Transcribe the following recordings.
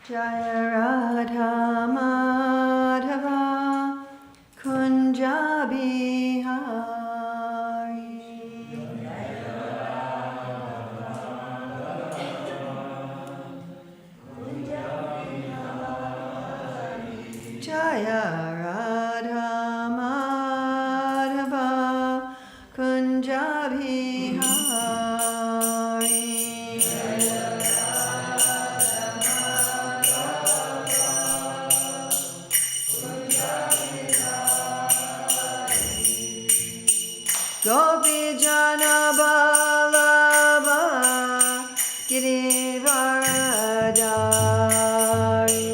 Jaya Radha Madhava Kunja Bihari. Jaya Radha Madhava Kunja Bihari. Gopi Jana Ballabha Girivaradari.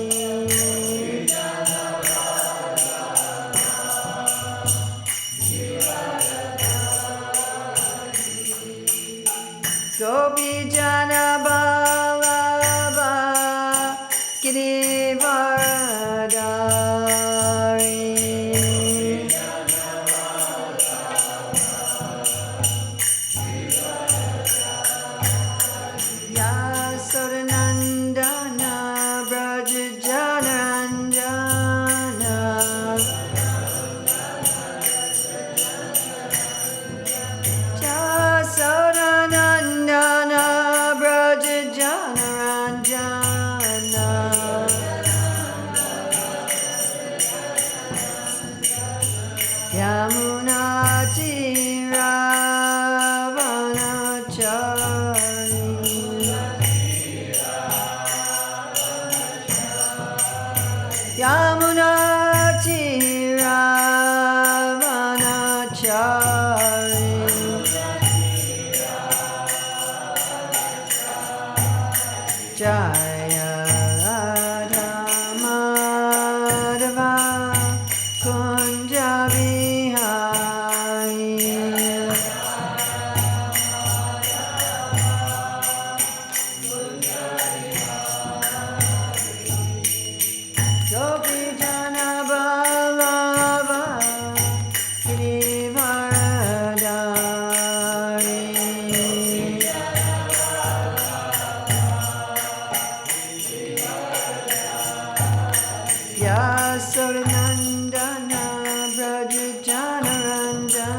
Gopi Jana Ballabha Girivaradari. Yasodanandana Braja Janaranjana. Yasodanandana Braja Janaranjana. Yamunatiravanachari. Yamunatiravanachari. Jaya Radha Madhava Kunja Bihari. Gopi Jana Ballabha Girivaradari. Yasodanandana Braja Janaranjana.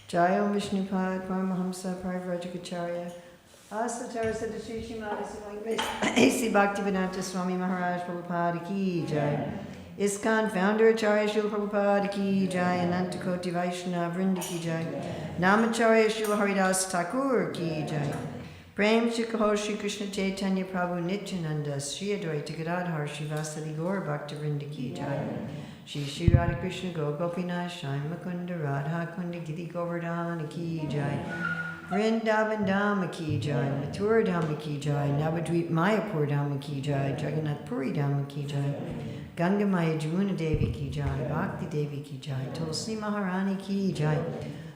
Jai Om Vishnupad Paramahamsa Parivrajagacharya Asatara Sadashri Shrimati A.C. Bhaktivedanta Swami Maharaj Prabhupada Ki Jai. ISKCON Founder Acharya Srila Prabhupada Ki Jai. Ananta Koti Vaishnava Vrinda Ki Jai. Namacharya Srila Haridas Thakur Ki Jai. Prem Shikaho Shri Krishna Chaitanya Prabhu Nityananda Shri Advaita Gadadhar Shivasadi Gaur Bhakta Vrinda Ki Jai. Shri Shri Radha Krishna Gopinath Shai Mukunda Radha Kunda Giri Govardhana Ki Jai. Vrindavan Dhama Ki Jai. Mathura Dhama Ki Jai. Navadvip Mayapur Dhama Ki Jai. Jagannath Puri Dhama Ki Jai. Ganga Maya Jamuna Devi Ki Jai. Bhakti Devi Ki Jai. Tulsi Maharani Ki Jai.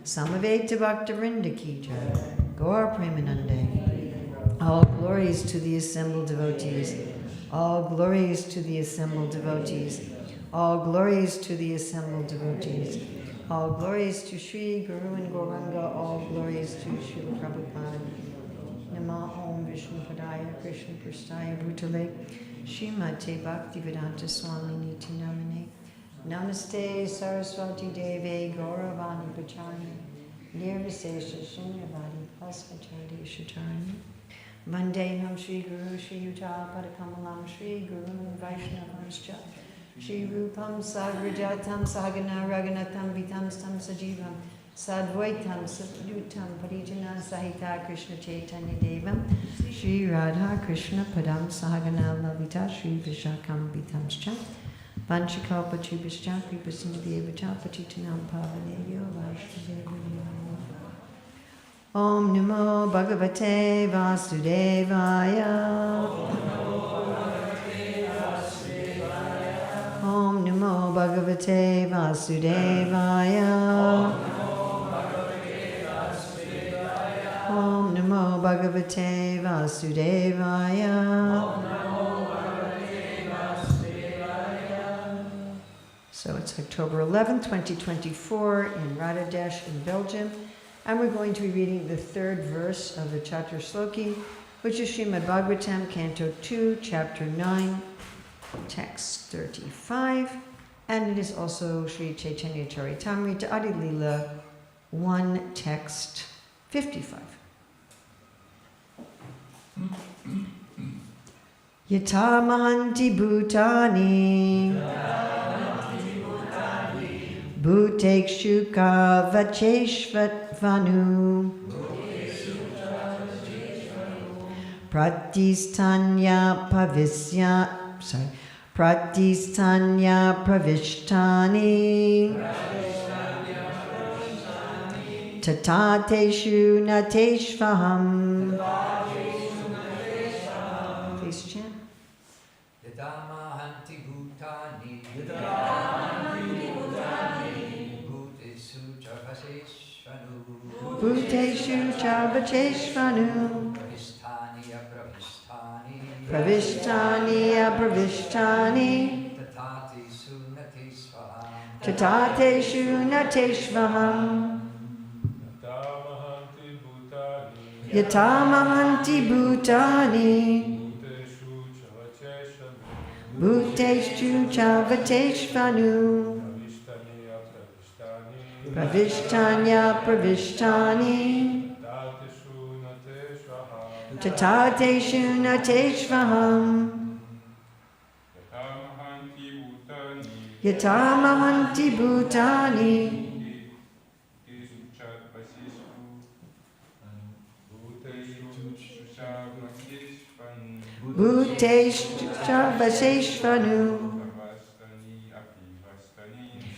Samaveta Bhakta Vrinda Ki Jai. Gaur Premanande. All glories to the assembled devotees. All glories to the assembled devotees. All glories to the assembled devotees. All glories to Sri Guru and Gauranga. All glories to Srila Prabhupada. Nama Om Vishnu Padaya Krishna Prastaya Bhutale Srimate Bhaktivedanta Swami Niti Namane. Namaste Saraswati Deve Gauravani Pachani Nirvisesha Shunyavadi Pasvachadi Shatani. Vandeham Shri Guru Shri Yuta Padakamalam Shri Guru Vaishnavamscha Shri Rupam Sagrajatam Sahagana Raghunatam Vitam Stam Sajivam Sadvaitam Satdutam Parijana Sahita Krishna Chaitanya Devam Shri Radha Krishna Padam Sahagana Lalita Shri Vishakam Vitamscha Vanchikalpa Chubhischa Kripasindadevacha Patitanam Pavaneyo Vaishnavaya. Om Namo Bhagavate Vasudevaya. Om Namo Bhagavate Vasudevaya. Om Namo Namo Bhagavate Vasudevaya. Om Namo Bhagavate Vasudevaya. So it's October 11th, 2024 in Radhadesh in Belgium. And we're going to be reading the third verse of the Catur Sloki, which is Srimad Bhagavatam, Canto 2, Chapter 9, Text 35. And it is also Sri Chaitanya Charitamrita Adi Lila 1, Text 55. Yata Mahanti Bhutani Bhutekshuka Vacheshvanu Pratistanya Pravishtani Tatateshu Nateshvaham. Please chant. Yadamahanti Bhutani Bhuteshu Chavaseshvanu Bhuteshu Chavacheshvanu Pravishtani Apravishtani Tatateshu Nateshvaham. Yatamahanti Bhutani Bhuteshu Chavateshvanu Pravishtanya Pravishtani Tatateshu Nateshvaham. Yatamahanti Bhutani Bhuteshu Chavaseshvanu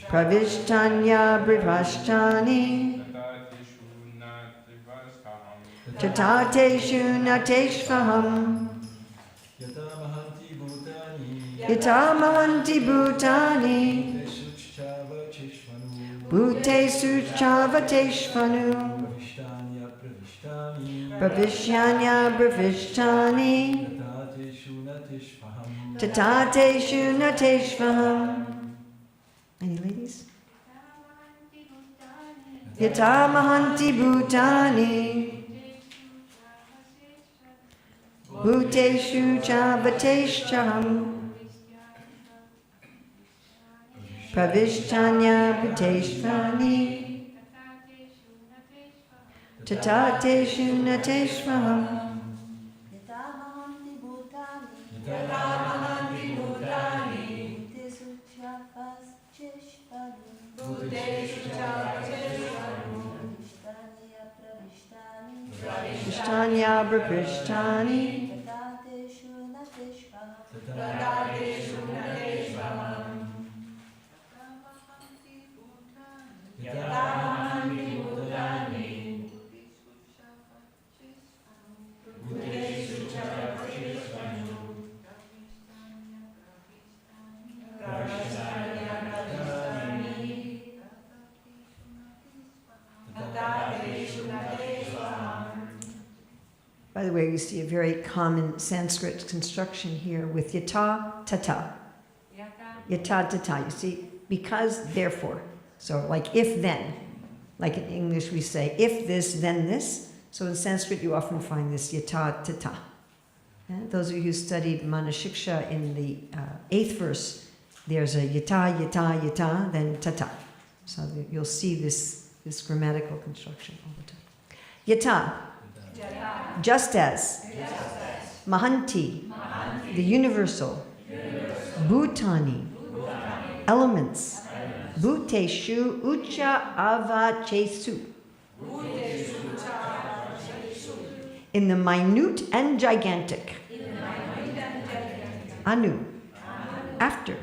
Pravishtanya Brivashtani Tatateshu Nateshvaham. Yatamahanti Bhutani Bhutesu Chavateshvanu Pravishtanya Pravishtani Tatateshu Nateshvaham. Any ladies? Yatamahanti Bhutani Bhuteshu Chavateshvaham Pravishtanya Bhuteshvani Tatateshu Nateshvaham. Yatamahanti Bhutani Bhuteshu Chavateshvanu Pravishtanya Pravishtani Tatateshu Nateshvaham. Yatamahanti Bhutani Bhuteshu Chavateshvanu Pravishtanya Pravishtani Tatateshu Nateshvaham. By the way, we see a very common Sanskrit construction here with yata, tata. Yata, tata. You see, because, therefore. So like if, then. Like in English we say, if this, then this. So in Sanskrit you often find this yata, tata. Those of you who studied Manashiksha in the 8th verse, there's a yata, yata, yata, then tata. So you'll see this grammatical construction all the time. Yata. Just as. Mahanti. The universal. Bhutani. Elements. Bhuteshu ucha avachesu. In the minute and gigantic. Anu. After.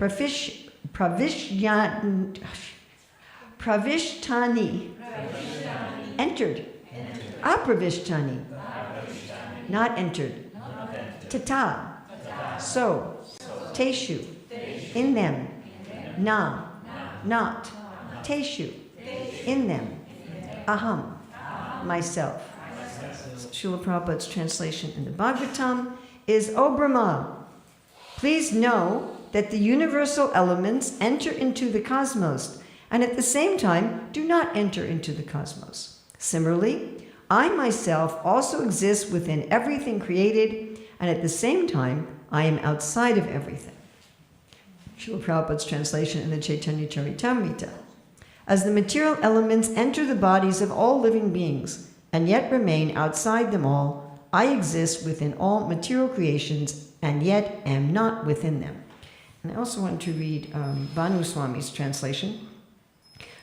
Pravishtani. Entered. Apravishtani. Not entered. Tata. So. Teshu. In them. Na. Not. Teshu. In them. Aham. Myself. Srila Prabhupada's translation in the Bhagavatam is, O Brahma, please know that the universal elements enter into the cosmos and at the same time do not enter into the cosmos. Similarly, I myself also exist within everything created and at the same time I am outside of everything. Srila Prabhupada's translation in the Chaitanya Charitamrita. As the material elements enter the bodies of all living beings and yet remain outside them all, I exist within all material creations and yet am not within them. And I also want to read Bhanu Swami's translation.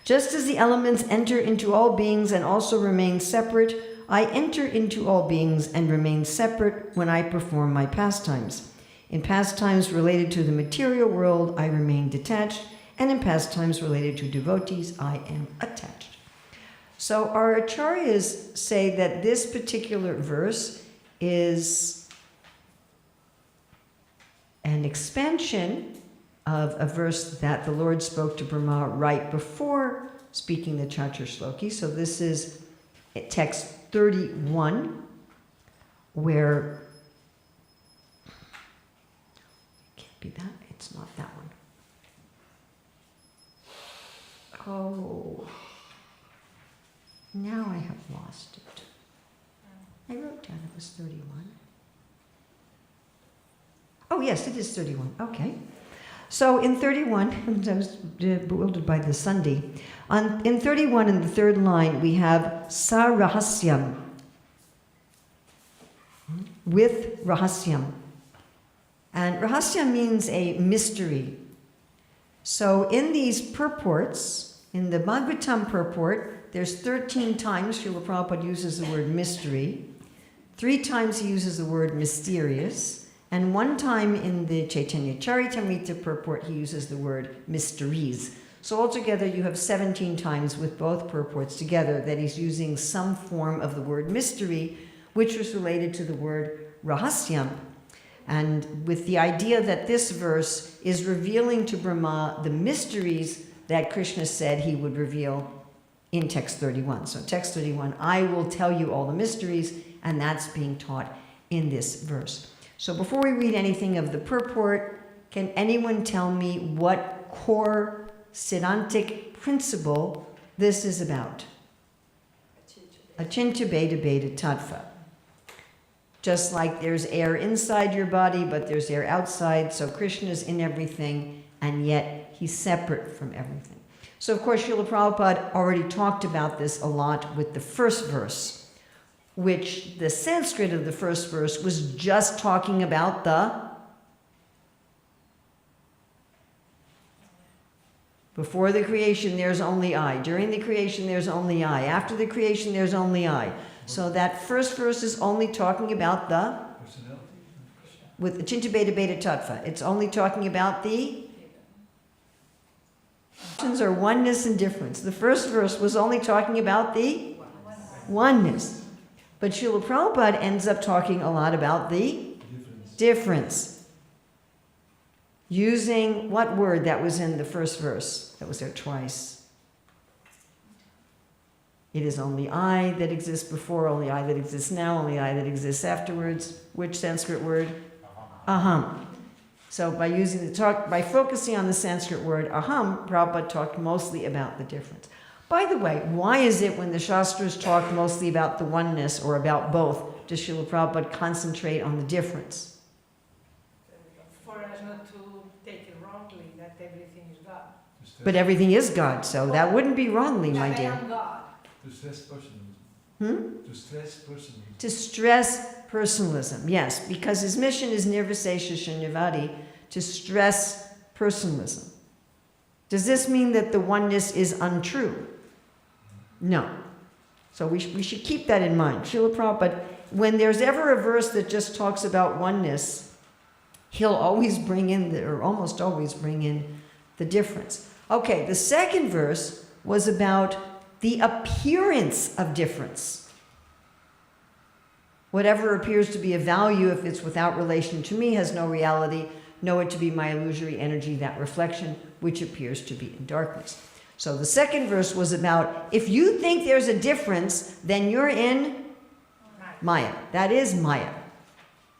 Just as the elements enter into all beings and also remain separate, I enter into all beings and remain separate when I perform my pastimes. In pastimes related to the material world, I remain detached, and in pastimes related to devotees, I am attached. So our acharyas say that this particular verse is an expansion of a verse that the Lord spoke to Brahma right before speaking the Catur Sloki. So this is text 31, where it can't be that, it's not that one. Oh, now I have lost it. I wrote down it was 31. Oh yes, it is 31, okay. So in 31, I was bewildered by the Sandhi. In 31, in the third line, we have sa rahasyam, with rahasyam. And rahasya means a mystery. So in these purports, in the Bhagavatam purport, there's 13 times Srila Prabhupada uses the word mystery. 3 times he uses the word mysterious. And 1 time in the Chaitanya Charitamrita purport, he uses the word mysteries. So altogether, you have 17 times with both purports together that he's using some form of the word mystery, which was related to the word rahasyam. And with the idea that this verse is revealing to Brahma the mysteries that Krishna said he would reveal in text 31. So text 31, I will tell you all the mysteries, and that's being taught in this verse. So before we read anything of the purport, can anyone tell me what core Siddhantic principle this is about? Achintya Bheda Bheda Tattva. Just like there's air inside your body, but there's air outside, so Krishna's in everything, and yet he's separate from everything. So of course, Srila Prabhupada already talked about this a lot with the first verse, which the Sanskrit of the first verse was just talking about before the creation there's only I. During the creation there's only I. After the creation there's only I. So that first verse is only talking about the with Achintya Bheda Bheda Tattva. It's only talking about the are oneness and difference. The first verse was only talking about the oneness. But Srila Prabhupada ends up talking a lot about the difference. Using what word that was in the first verse that was there twice? It is only I that exists before, only I that exists now, only I that exists afterwards. Which Sanskrit word? Aham. So by focusing on the Sanskrit word aham, Prabhupada talked mostly about the difference. By the way, why is it when the Shastras talk mostly about the oneness or about both, does Srila Prabhupada concentrate on the difference? For us not to take it wrongly, that everything is God. But everything is God, so that wouldn't be wrongly, my dear. I am God. To stress personalism. To stress personalism. To stress personalism, yes, because his mission is nirvisesha shunyavadi, to stress personalism. Does this mean that the oneness is untrue? No. So we should keep that in mind. Srila Prabhupada, when there's ever a verse that just talks about oneness, he'll always bring in, or almost always bring in, the difference. Okay, the second verse was about the appearance of difference. Whatever appears to be a value, if it's without relation to me, has no reality. Know it to be my illusory energy, that reflection, which appears to be in darkness. So the second verse was about, if you think there's a difference, then you're in Maya. That is Maya.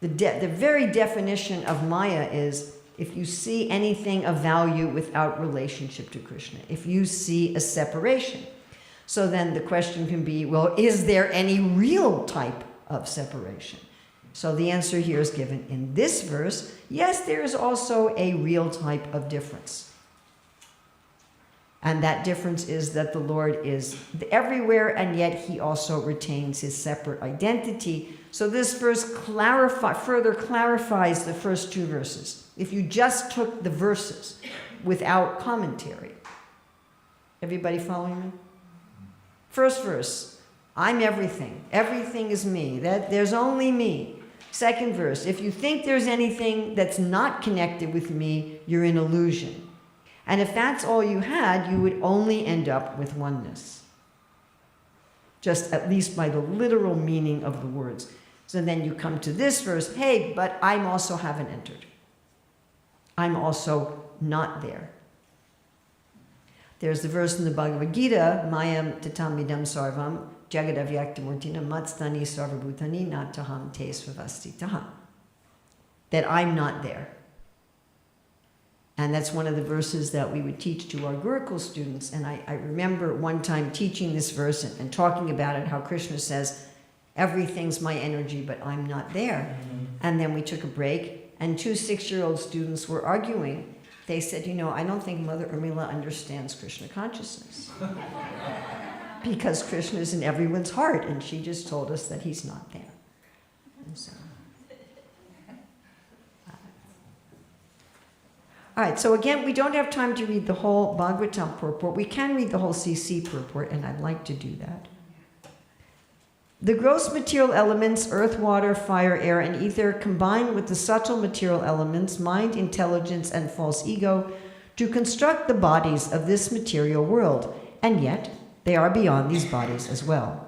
The very definition of Maya is if you see anything of value without relationship to Krishna, if you see a separation. So then the question can be, well, is there any real type of separation? So the answer here is given in this verse. Yes, there is also a real type of difference. And that difference is that the Lord is everywhere, and yet he also retains his separate identity. So this verse further clarifies the first two verses. If you just took the verses without commentary. Everybody following me? First verse, I'm everything. Everything is me. There's only me. Second verse, if you think there's anything that's not connected with me, you're in illusion. And if that's all you had, you would only end up with oneness. Just at least by the literal meaning of the words. So then you come to this verse, hey, but I also haven't entered. I'm also not there. There's the verse in the Bhagavad Gita, Mayam tatamidam sarvam jagadavyaktamurtina matstani sarvabhutani nataham te svavastitaha. That I'm not there. And that's one of the verses that we would teach to our Gurukul students. And I remember one time teaching this verse and talking about it, how Krishna says, everything's my energy, but I'm not there. Mm-hmm. And then we took a break, and 2 6-year-old students were arguing. They said, I don't think Mother Urmila understands Krishna consciousness. Because Krishna is in everyone's heart, and she just told us that he's not there. And so, all right, so again, we don't have time to read the whole Bhagavatam purport. We can read the whole CC purport, and I'd like to do that. The gross material elements, earth, water, fire, air, and ether, combine with the subtle material elements, mind, intelligence, and false ego, to construct the bodies of this material world, and yet they are beyond these bodies as well.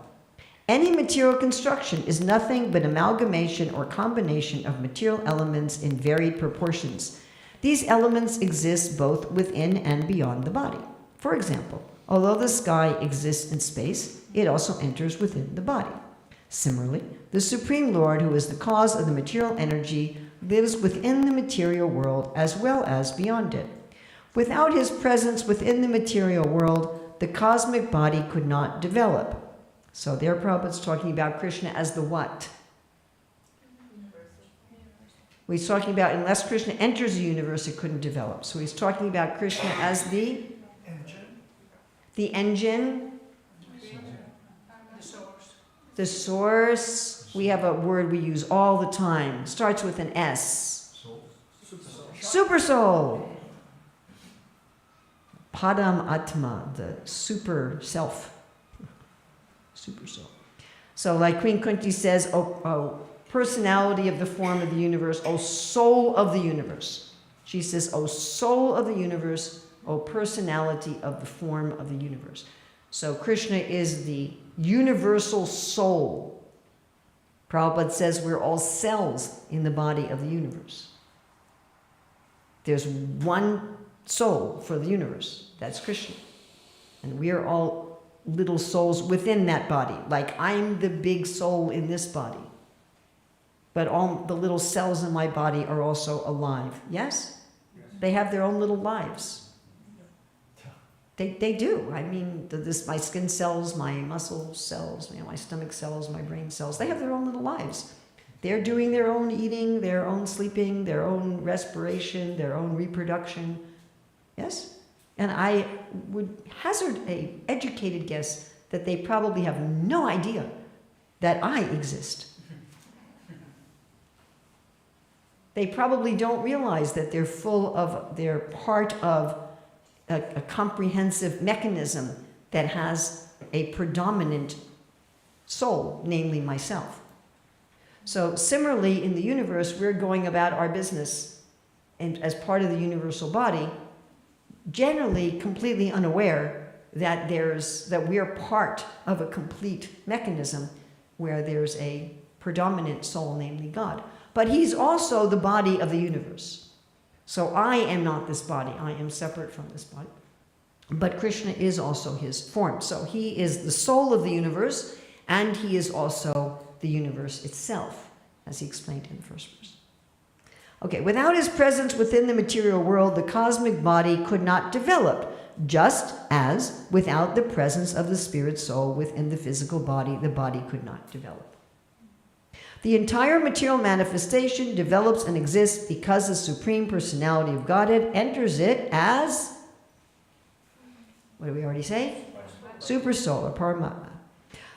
Any material construction is nothing but amalgamation or combination of material elements in varied proportions. These elements exist both within and beyond the body. For example, although the sky exists in space, it also enters within the body. Similarly, the Supreme Lord, who is the cause of the material energy, lives within the material world as well as beyond it. Without his presence within the material world, the cosmic body could not develop. So there Prabhupada's talking about Krishna as the what? Well, he's talking about unless Krishna enters the universe, it couldn't develop. So he's talking about Krishna as the engine, the source. We have a word we use all the time. Starts with an S. Super soul. Padam Atma, the super self. Super soul. So like Queen Kunti says, oh, personality of the form of the universe, O soul of the universe. She says, O soul of the universe, O personality of the form of the universe. So Krishna is the universal soul. Prabhupada says we're all cells in the body of the universe. There's one soul for the universe. That's Krishna. And we are all little souls within that body. Like I'm the big soul in this body. But all the little cells in my body are also alive. Yes? They have their own little lives. They do. I mean, my skin cells, my muscle cells, my stomach cells, my brain cells, they have their own little lives. They're doing their own eating, their own sleeping, their own respiration, their own reproduction. Yes? And I would hazard an educated guess that they probably have no idea that I exist. They probably don't realize that they're part of a comprehensive mechanism that has a predominant soul, namely myself. So similarly, in the universe, we're going about our business and as part of the universal body, generally completely unaware that we're part of a complete mechanism where there's a predominant soul, namely God. But he's also the body of the universe. So I am not this body. I am separate from this body. But Krishna is also his form. So he is the soul of the universe, and he is also the universe itself, as he explained in the first verse. Okay, without his presence within the material world, the cosmic body could not develop, just as without the presence of the spirit soul within the physical body, the body could not develop. The entire material manifestation develops and exists because the Supreme Personality of Godhead enters it as, what did we already say? Super soul, or Paramatma.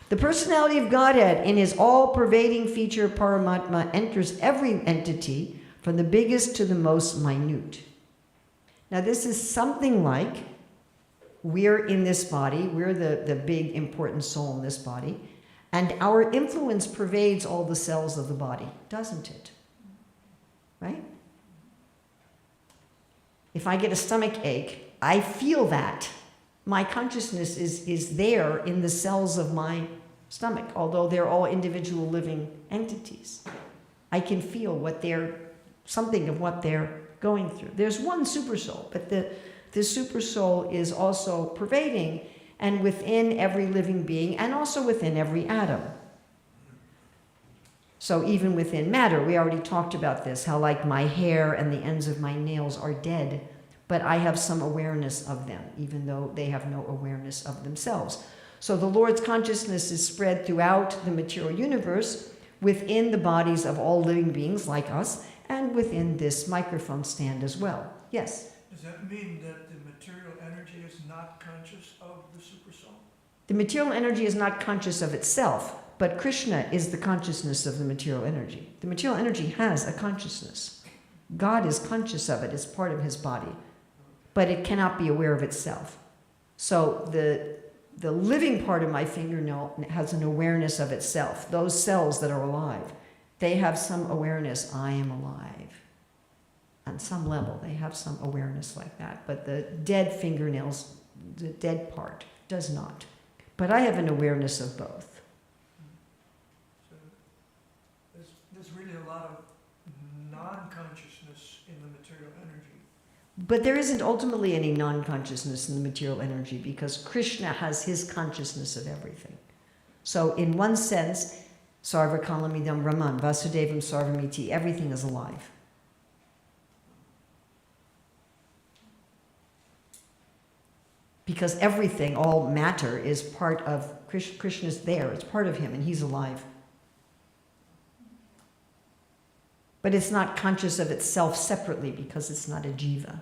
The personality of Godhead, in his all-pervading feature Paramatma, enters every entity from the biggest to the most minute. Now this is something like, we're in this body, we're the big important soul in this body, and our influence pervades all the cells of the body, doesn't it? Right? If I get a stomach ache, I feel that. My consciousness is there in the cells of my stomach, although they're all individual living entities. I can feel something of what they're going through. There's one super soul, but the super soul is also pervading and within every living being and also within every atom. So even within matter, we already talked about this, how like my hair and the ends of my nails are dead, but I have some awareness of them, even though they have no awareness of themselves. So the Lord's consciousness is spread throughout the material universe, within the bodies of all living beings like us, and within this microphone stand as well. Yes? Does that mean that the material energy is not conscious of the super soul? The material energy is not conscious of itself, but Krishna is the consciousness of the material energy. The material energy has a consciousness. God is conscious of it, it's part of his body, but it cannot be aware of itself. So the living part of my fingernail has an awareness of itself. Those cells that are alive, they have some awareness, I am alive. On some level, they have some awareness like that. But the dead fingernails, the dead part, does not. But I have an awareness of both. So there's really a lot of non-consciousness in the material energy. But there isn't ultimately any non-consciousness in the material energy because Krishna has his consciousness of everything. So in one sense, Sarva Kalamidam Brahman, Vasudevam Sarvamiti, everything is alive. Because everything, all matter, is part of Krishna's there. It's part of him and he's alive. But it's not conscious of itself separately because it's not a jiva.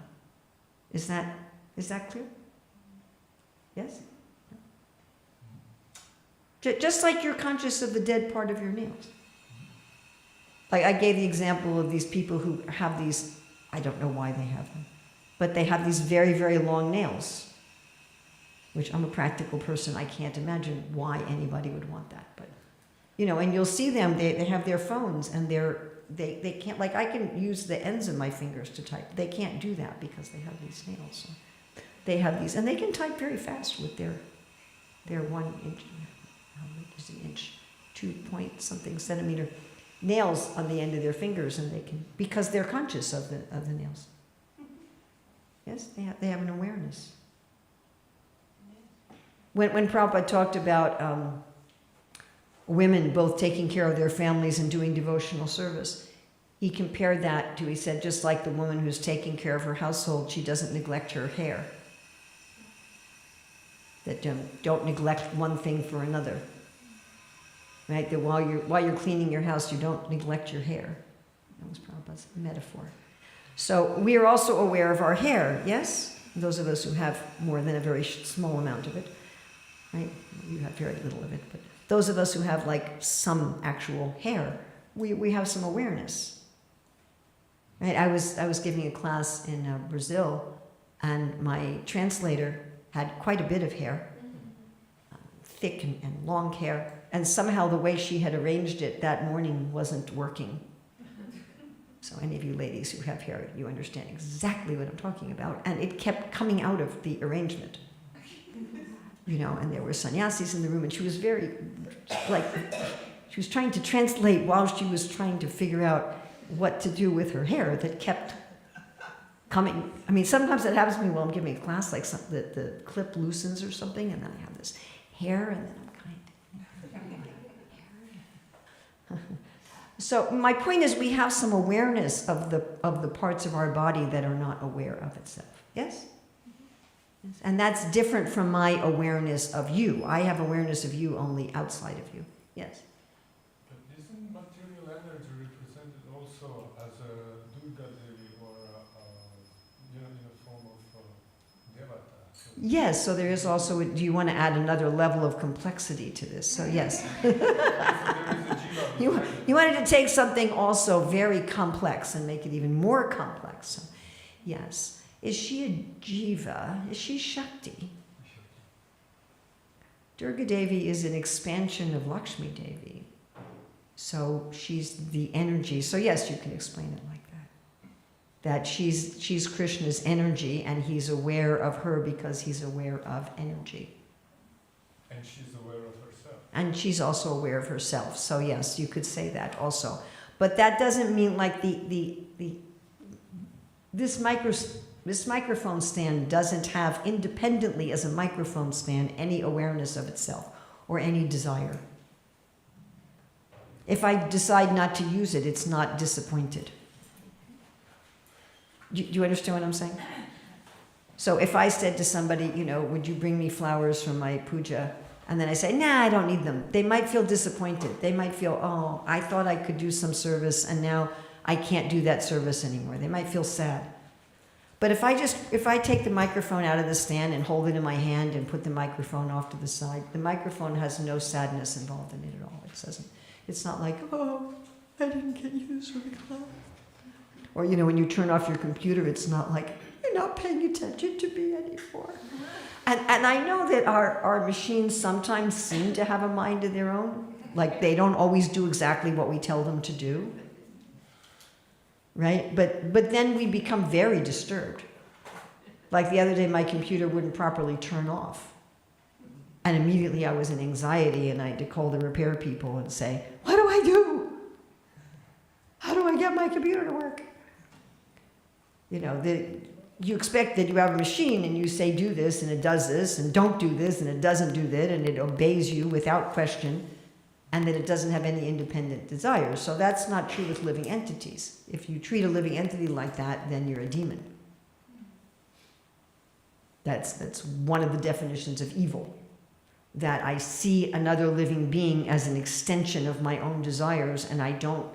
Is that clear? Yes? Just like you're conscious of the dead part of your nails. Like I gave the example of these people who have these, I don't know why they have them, but they have these very, very long nails, which I'm a practical person. I can't imagine why anybody would want that. But, and you'll see them, they have their phones and they can't, like I can use the ends of my fingers to type. They can't do that because they have these nails. So they have these, and they can type very fast with their 1 inch, how much is an inch, 2 point something centimeter nails on the end of their fingers, and they can, because they're conscious of the nails. Yes, they have an awareness. When Prabhupada talked about women both taking care of their families and doing devotional service, he compared that to, he said, just like the woman who's taking care of her household, she doesn't neglect her hair. That don't neglect one thing for another. Right? That while you're cleaning your house, you don't neglect your hair. That was Prabhupada's metaphor. So we are also aware of our hair, yes? Those of us who have more than a very small amount of it. Right? You have very little of it, but those of us who have like some actual hair, we have some awareness. Right? I was giving a class in Brazil, and my translator had quite a bit of hair, thick and long hair, and somehow the way she had arranged it that morning wasn't working. So any of you ladies who have hair, you understand exactly what I'm talking about, and it kept coming out of the arrangement. And there were sannyasis in the room, and she was very, she was trying to translate while she was trying to figure out what to do with her hair that kept coming. I mean, sometimes that happens to me while I'm giving a class, like the clip loosens or something, and then I have this hair, and then I'm So my point is we have some awareness of the parts of our body that are not aware of itself. Yes? Yes. And that's different from my awareness of you. I have awareness of you only outside of you. Yes? But isn't material energy represented also as a Durga Devi or in a form of Devata? Yes, so there is also, do you want to add another level of complexity to this? So yes. You wanted to take something also very complex and make it even more complex. So, yes. Is she a jiva? Is she Shakti? Durga Devi is an expansion of Lakshmi Devi. So she's the energy. So yes, you can explain it like that. That she's Krishna's energy and he's aware of her because he's aware of energy. And she's aware of herself. And she's also aware of herself. So yes, you could say that also. But that doesn't mean like this microphone stand doesn't have independently as a microphone stand any awareness of itself or any desire. If I decide not to use it, it's not disappointed. Do you understand what I'm saying? So if I said to somebody, would you bring me flowers from my puja? And then I say, nah, I don't need them. They might feel disappointed. They might feel, oh, I thought I could do some service and now I can't do that service anymore. They might feel sad. But if I take the microphone out of the stand and hold it in my hand and put the microphone off to the side, the microphone has no sadness involved in it at all. It's not like, oh, I didn't get used for the class. Or, when you turn off your computer, it's not like, you're not paying attention to me anymore. And I know that our machines sometimes seem to have a mind of their own. Like they don't always do exactly what we tell them to do. Right? But then we become very disturbed. Like the other day, my computer wouldn't properly turn off. And immediately I was in anxiety and I had to call the repair people and say, what do I do? How do I get my computer to work? You expect that you have a machine and you say do this and it does this and don't do this and it doesn't do that and it obeys you without question and that it doesn't have any independent desires. So that's not true with living entities. If you treat a living entity like that, then you're a demon. That's one of the definitions of evil. That I see another living being as an extension of my own desires and I don't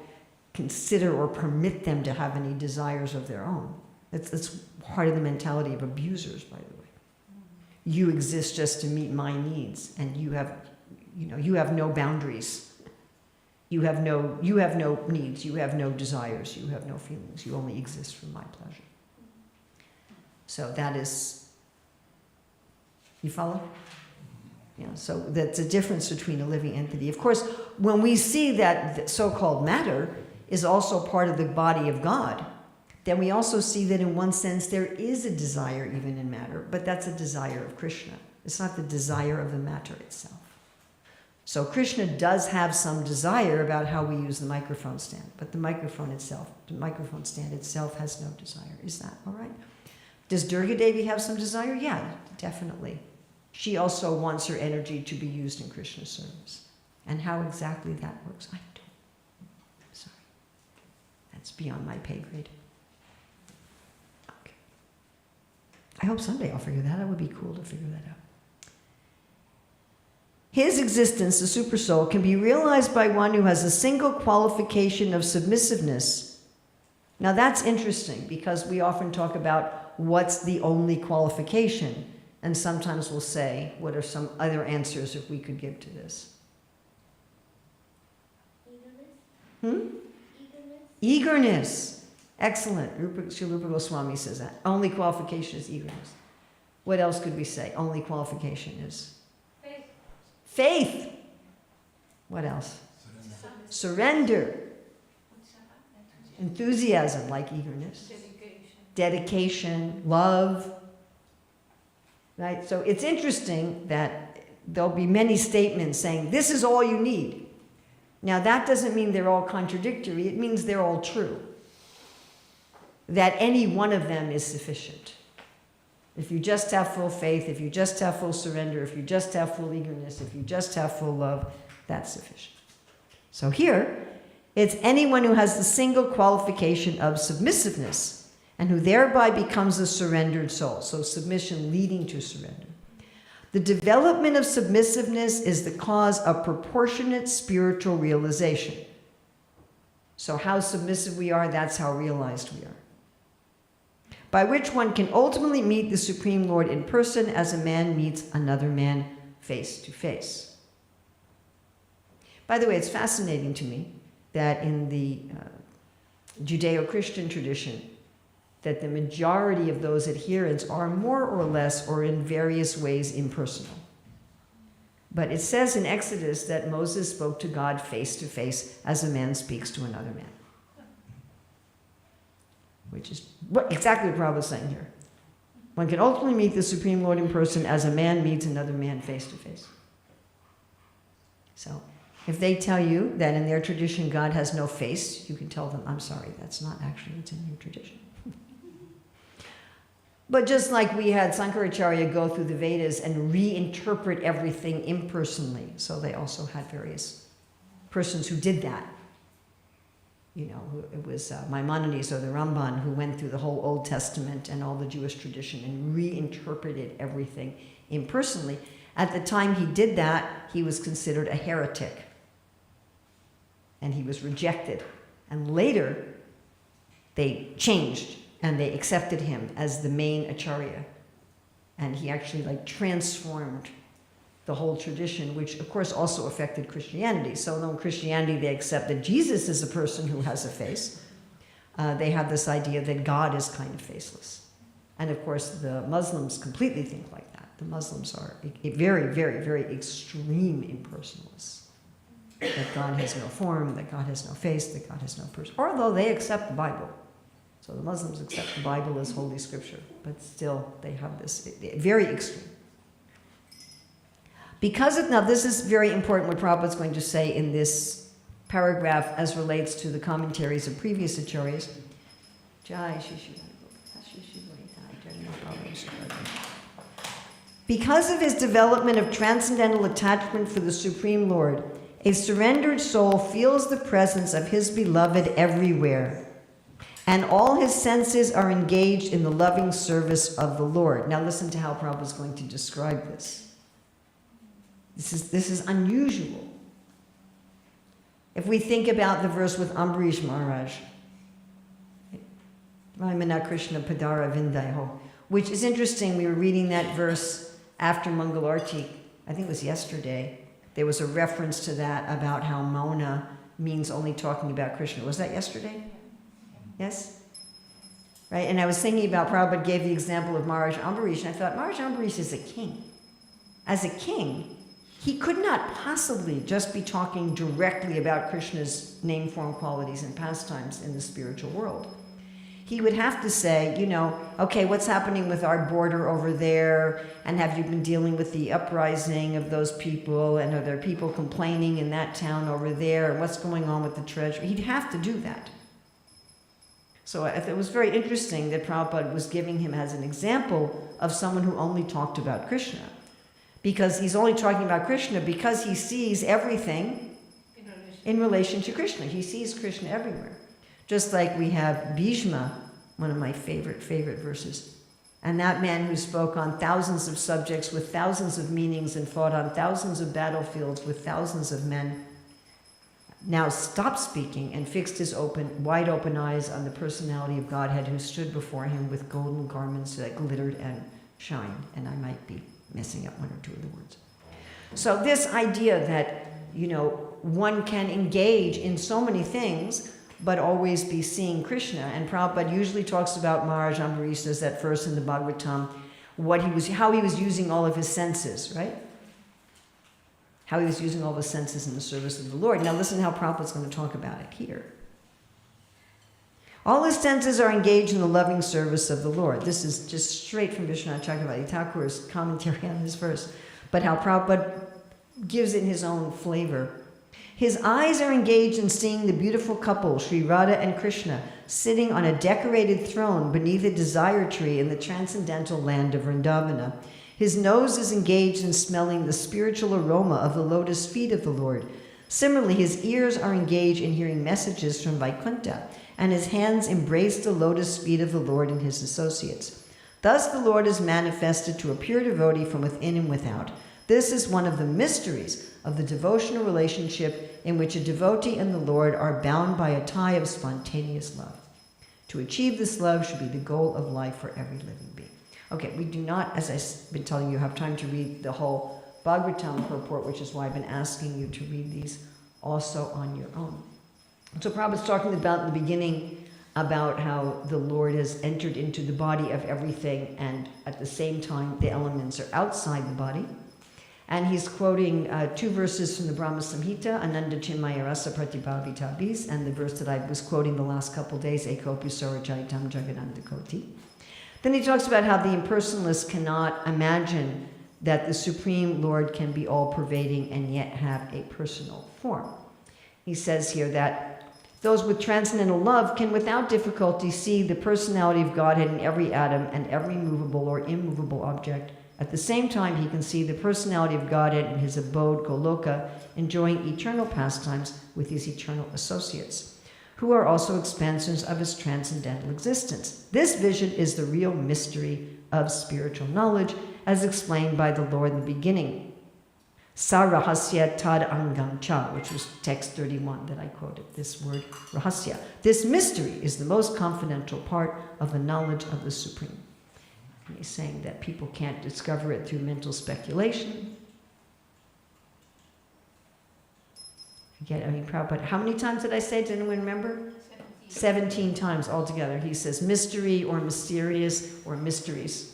consider or permit them to have any desires of their own. That's part of the mentality of abusers, by the way. You exist just to meet my needs, and you have no boundaries. You have no needs. You have no desires. You have no feelings. You only exist for my pleasure. So that is, you follow? Yeah. So that's a difference between a living entity. Of course, when we see that so-called matter is also part of the body of God, then we also see that in one sense there is a desire even in matter, but that's a desire of Krishna. It's not the desire of the matter itself. So Krishna does have some desire about how we use the microphone stand, but the microphone stand itself has no desire. Is that all right? Does Durga Devi have some desire? Yeah, definitely. She also wants her energy to be used in Krishna's service. And how exactly that works, I don't know. I'm sorry. That's beyond my pay grade. I hope someday I'll figure that out. It would be cool to figure that out. His existence, the supersoul, can be realized by one who has a single qualification of submissiveness. Now that's interesting because we often talk about what's the only qualification, and sometimes we'll say, what are some other answers if we could give to this? Eagerness. Eagerness. Excellent. Srila Rupa Goswami says that. Only qualification is eagerness. What else could we say? Only qualification is? Faith. Faith. What else? Surrender. Enthusiasm, like eagerness. Dedication. Love. Right? So it's interesting that there'll be many statements saying, this is all you need. Now that doesn't mean they're all contradictory. It means they're all true. That any one of them is sufficient. If you just have full faith, if you just have full surrender, if you just have full eagerness, if you just have full love, that's sufficient. So here, it's anyone who has the single qualification of submissiveness and who thereby becomes a surrendered soul. So submission leading to surrender. The development of submissiveness is the cause of proportionate spiritual realization. So how submissive we are, that's how realized we are. By which one can ultimately meet the Supreme Lord in person as a man meets another man face to face. By the way, it's fascinating to me that in the Judeo-Christian tradition, that the majority of those adherents are more or less or in various ways impersonal. But it says in Exodus that Moses spoke to God face to face as a man speaks to another man. Which is exactly what Prabhupada is saying here. One can ultimately meet the Supreme Lord in person as a man meets another man face to face. So, if they tell you that in their tradition God has no face, you can tell them, I'm sorry, that's not actually what's in your tradition. But just like we had Sankaracharya go through the Vedas and reinterpret everything impersonally, so they also had various persons who did that. You know, it was Maimonides or the Ramban who went through the whole Old Testament and all the Jewish tradition and reinterpreted everything impersonally. At the time he did that, he was considered a heretic. And he was rejected. And later, they changed and they accepted him as the main acharya. And he actually transformed the whole tradition, which of course also affected Christianity. So though in Christianity they accept that Jesus is a person who has a face, they have this idea that God is kind of faceless. And of course the Muslims completely think like that. The Muslims are very, very, very extreme impersonalists. That God has no form, that God has no face, that God has no person. Although they accept the Bible. So the Muslims accept the Bible as Holy Scripture, but still they have this very extreme. Now this is very important what Prabhupada is going to say in this paragraph as relates to the commentaries of previous acharyas. Because of his development of transcendental attachment for the Supreme Lord, a surrendered soul feels the presence of his beloved everywhere, and all his senses are engaged in the loving service of the Lord. Now listen to how Prabhupada is going to describe this. This is unusual. If we think about the verse with Ambarish Maharaj, Vaimana Krishna Padara Vindaiho, which is interesting. We were reading that verse after Mangalarti, I think it was yesterday. There was a reference to that about how Mauna means only talking about Krishna. Was that yesterday? Yes? Right? And I was thinking about, Prabhupada gave the example of Maharaj Ambarish, and I thought, Maharaj Ambarish is a king. As a king, he could not possibly just be talking directly about Krishna's name, form, qualities, and pastimes in the spiritual world. He would have to say, okay, what's happening with our border over there? And have you been dealing with the uprising of those people? And are there people complaining in that town over there? And what's going on with the treasury? He'd have to do that. So it was very interesting that Prabhupada was giving him as an example of someone who only talked about Krishna. Because he's only talking about Krishna because he sees everything in relation to Krishna. He sees Krishna everywhere. Just like we have Bhishma, one of my favorite verses. And that man who spoke on thousands of subjects with thousands of meanings and fought on thousands of battlefields with thousands of men, now stopped speaking and fixed his wide open eyes on the personality of Godhead who stood before him with golden garments that glittered and shined. And I might be messing up one or two of the words. So this idea that, one can engage in so many things, but always be seeing Krishna. And Prabhupada usually talks about Maharaj Ambarish as that verse in the Bhagavatam, how he was using all of his senses, right? How he was using all of his senses in the service of the Lord. Now listen how Prabhupada's going to talk about it here. All his senses are engaged in the loving service of the Lord. This is just straight from Vishwanath Chakravarti Thakur's commentary on this verse, but how Prabhupada gives it his own flavor. His eyes are engaged in seeing the beautiful couple, Sri Radha and Krishna, sitting on a decorated throne beneath a desire tree in the transcendental land of Vrindavana. His nose is engaged in smelling the spiritual aroma of the lotus feet of the Lord. Similarly, his ears are engaged in hearing messages from Vaikuntha, and his hands embrace the lotus feet of the Lord and his associates. Thus the Lord is manifested to a pure devotee from within and without. This is one of the mysteries of the devotional relationship in which a devotee and the Lord are bound by a tie of spontaneous love. To achieve this love should be the goal of life for every living being. Okay, we do not, as I've been telling you, have time to read the whole Bhagavatam purport, which is why I've been asking you to read these also on your own. So Prabhupada's talking about in the beginning about how the Lord has entered into the body of everything, and at the same time the elements are outside the body. And he's quoting 2 verses from the Brahma Samhita, Ananda Chinmaya Rasa Pratibhavita Bis, and the verse that I was quoting the last couple days, Ekopi Sarachaitam Jagananda Koti. Then he talks about how the impersonalists cannot imagine that the Supreme Lord can be all-pervading and yet have a personal form. He says here that those with transcendental love can without difficulty see the personality of Godhead in every atom and every movable or immovable object. At the same time, he can see the personality of Godhead in his abode, Goloka, enjoying eternal pastimes with his eternal associates, who are also expansions of his transcendental existence. This vision is the real mystery of spiritual knowledge, as explained by the Lord in the beginning. Sa rahasya tad angam cha, which was text 31 that I quoted, this word rahasya. This mystery is the most confidential part of the knowledge of the Supreme. And he's saying that people can't discover it through mental speculation. Prabhupada, how many times did I say? Does anyone remember? 17 times altogether. He says mystery or mysterious or mysteries.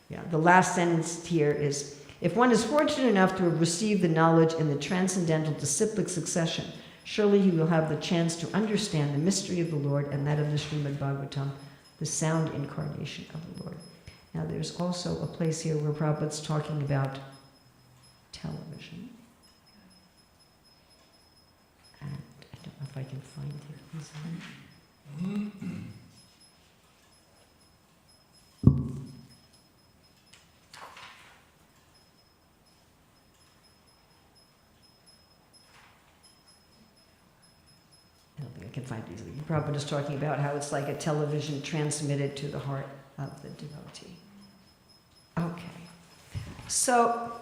Yeah, the last sentence here is, if one is fortunate enough to have received the knowledge in the transcendental disciplic succession, surely he will have the chance to understand the mystery of the Lord and that of the Srimad Bhagavatam, the sound incarnation of the Lord. Now there's also a place here where Prabhupada's talking about television. And I don't know if I can find it. I don't think I can find it easily. Prabhupada's talking about how it's like a television transmitted to the heart of the devotee. Okay. So,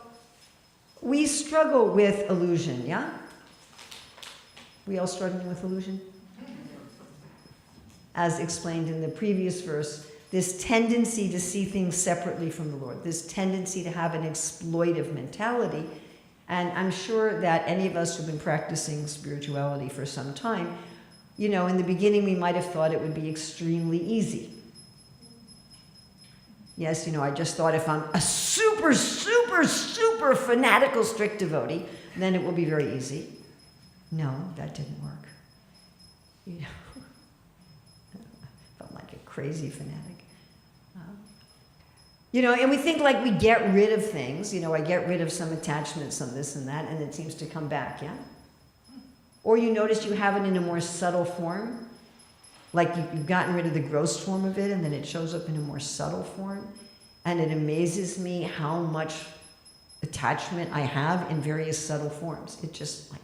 we struggle with illusion, yeah? We all struggling with illusion? As explained in the previous verse, this tendency to see things separately from the Lord, this tendency to have an exploitive mentality. And I'm sure that any of us who've been practicing spirituality for some time, you know, in the beginning we might have thought it would be extremely easy. Yes, you know, I just thought if I'm a super, super, super fanatical, strict devotee, then it will be very easy. No, that didn't work. You know, felt like a crazy fanatic. You know, and we think like we get rid of things. You know, I get rid of some attachments, some this and that, and it seems to come back, yeah? Or you notice you have it in a more subtle form. Like you've gotten rid of the gross form of it, and then it shows up in a more subtle form. And it amazes me how much attachment I have in various subtle forms. It's just like,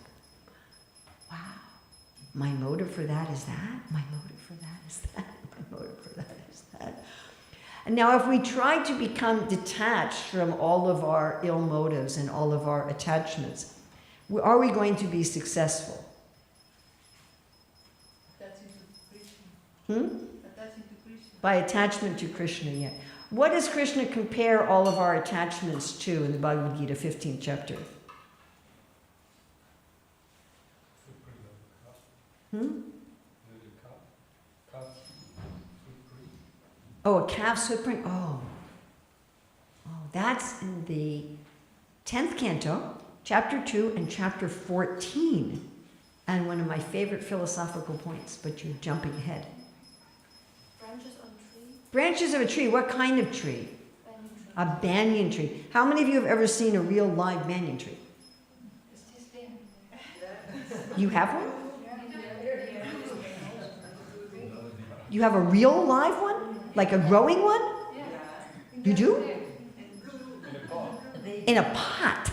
wow, my motive for that is that, my motive for that is that, my motive for that is that. And now if we try to become detached from all of our ill motives and all of our attachments, are we going to be successful? By attachment to Krishna, yeah. What does Krishna compare all of our attachments to in the Bhagavad Gita, 15th chapter? Oh, a calf's footprint? Oh, that's in the 10th canto, chapter 2 and chapter 14. And one of my favorite philosophical points, but you're jumping ahead. Branches of a tree. What kind of tree? A banyan tree. How many of you have ever seen a real live banyan tree? You have one? You have a real live one? Like a growing one? You do? in a pot.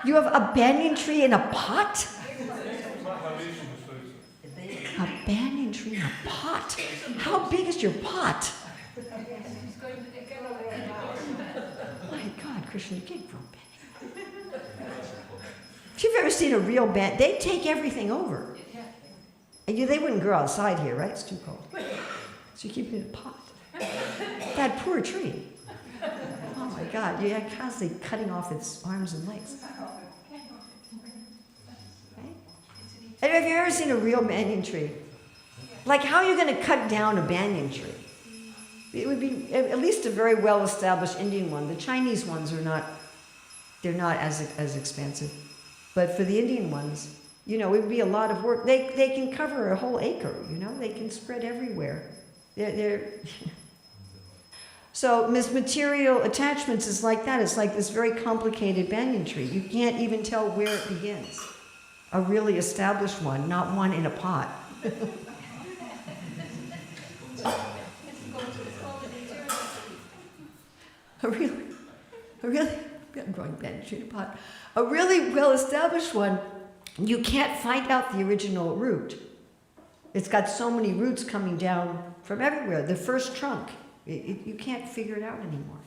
You have a banyan tree in a pot? A banyan tree in a pot? How big is your pot? My God, Krishna, you can't grow banyan. If you've ever seen a real banyan, they take everything over. And they wouldn't grow outside here, right? It's too cold. So you keep it in a pot. That poor tree. Oh my God, you're constantly cutting off its arms and legs. Right? And have you ever seen a real banyan tree? Like, how are you going to cut down a banyan tree? It would be at least a very well-established Indian one. The Chinese ones are not, they're not as expensive. But for the Indian ones, you know, it would be a lot of work. They can cover a whole acre, you know, they can spread everywhere. They're So material attachments is like that. It's like this very complicated banyan tree. You can't even tell where it begins. A really established one, not one in a pot. I'm growing banyan tree in a pot. A really well-established one, you can't find out the original root. It's got so many roots coming down from everywhere. The first trunk, you can't figure it out anymore.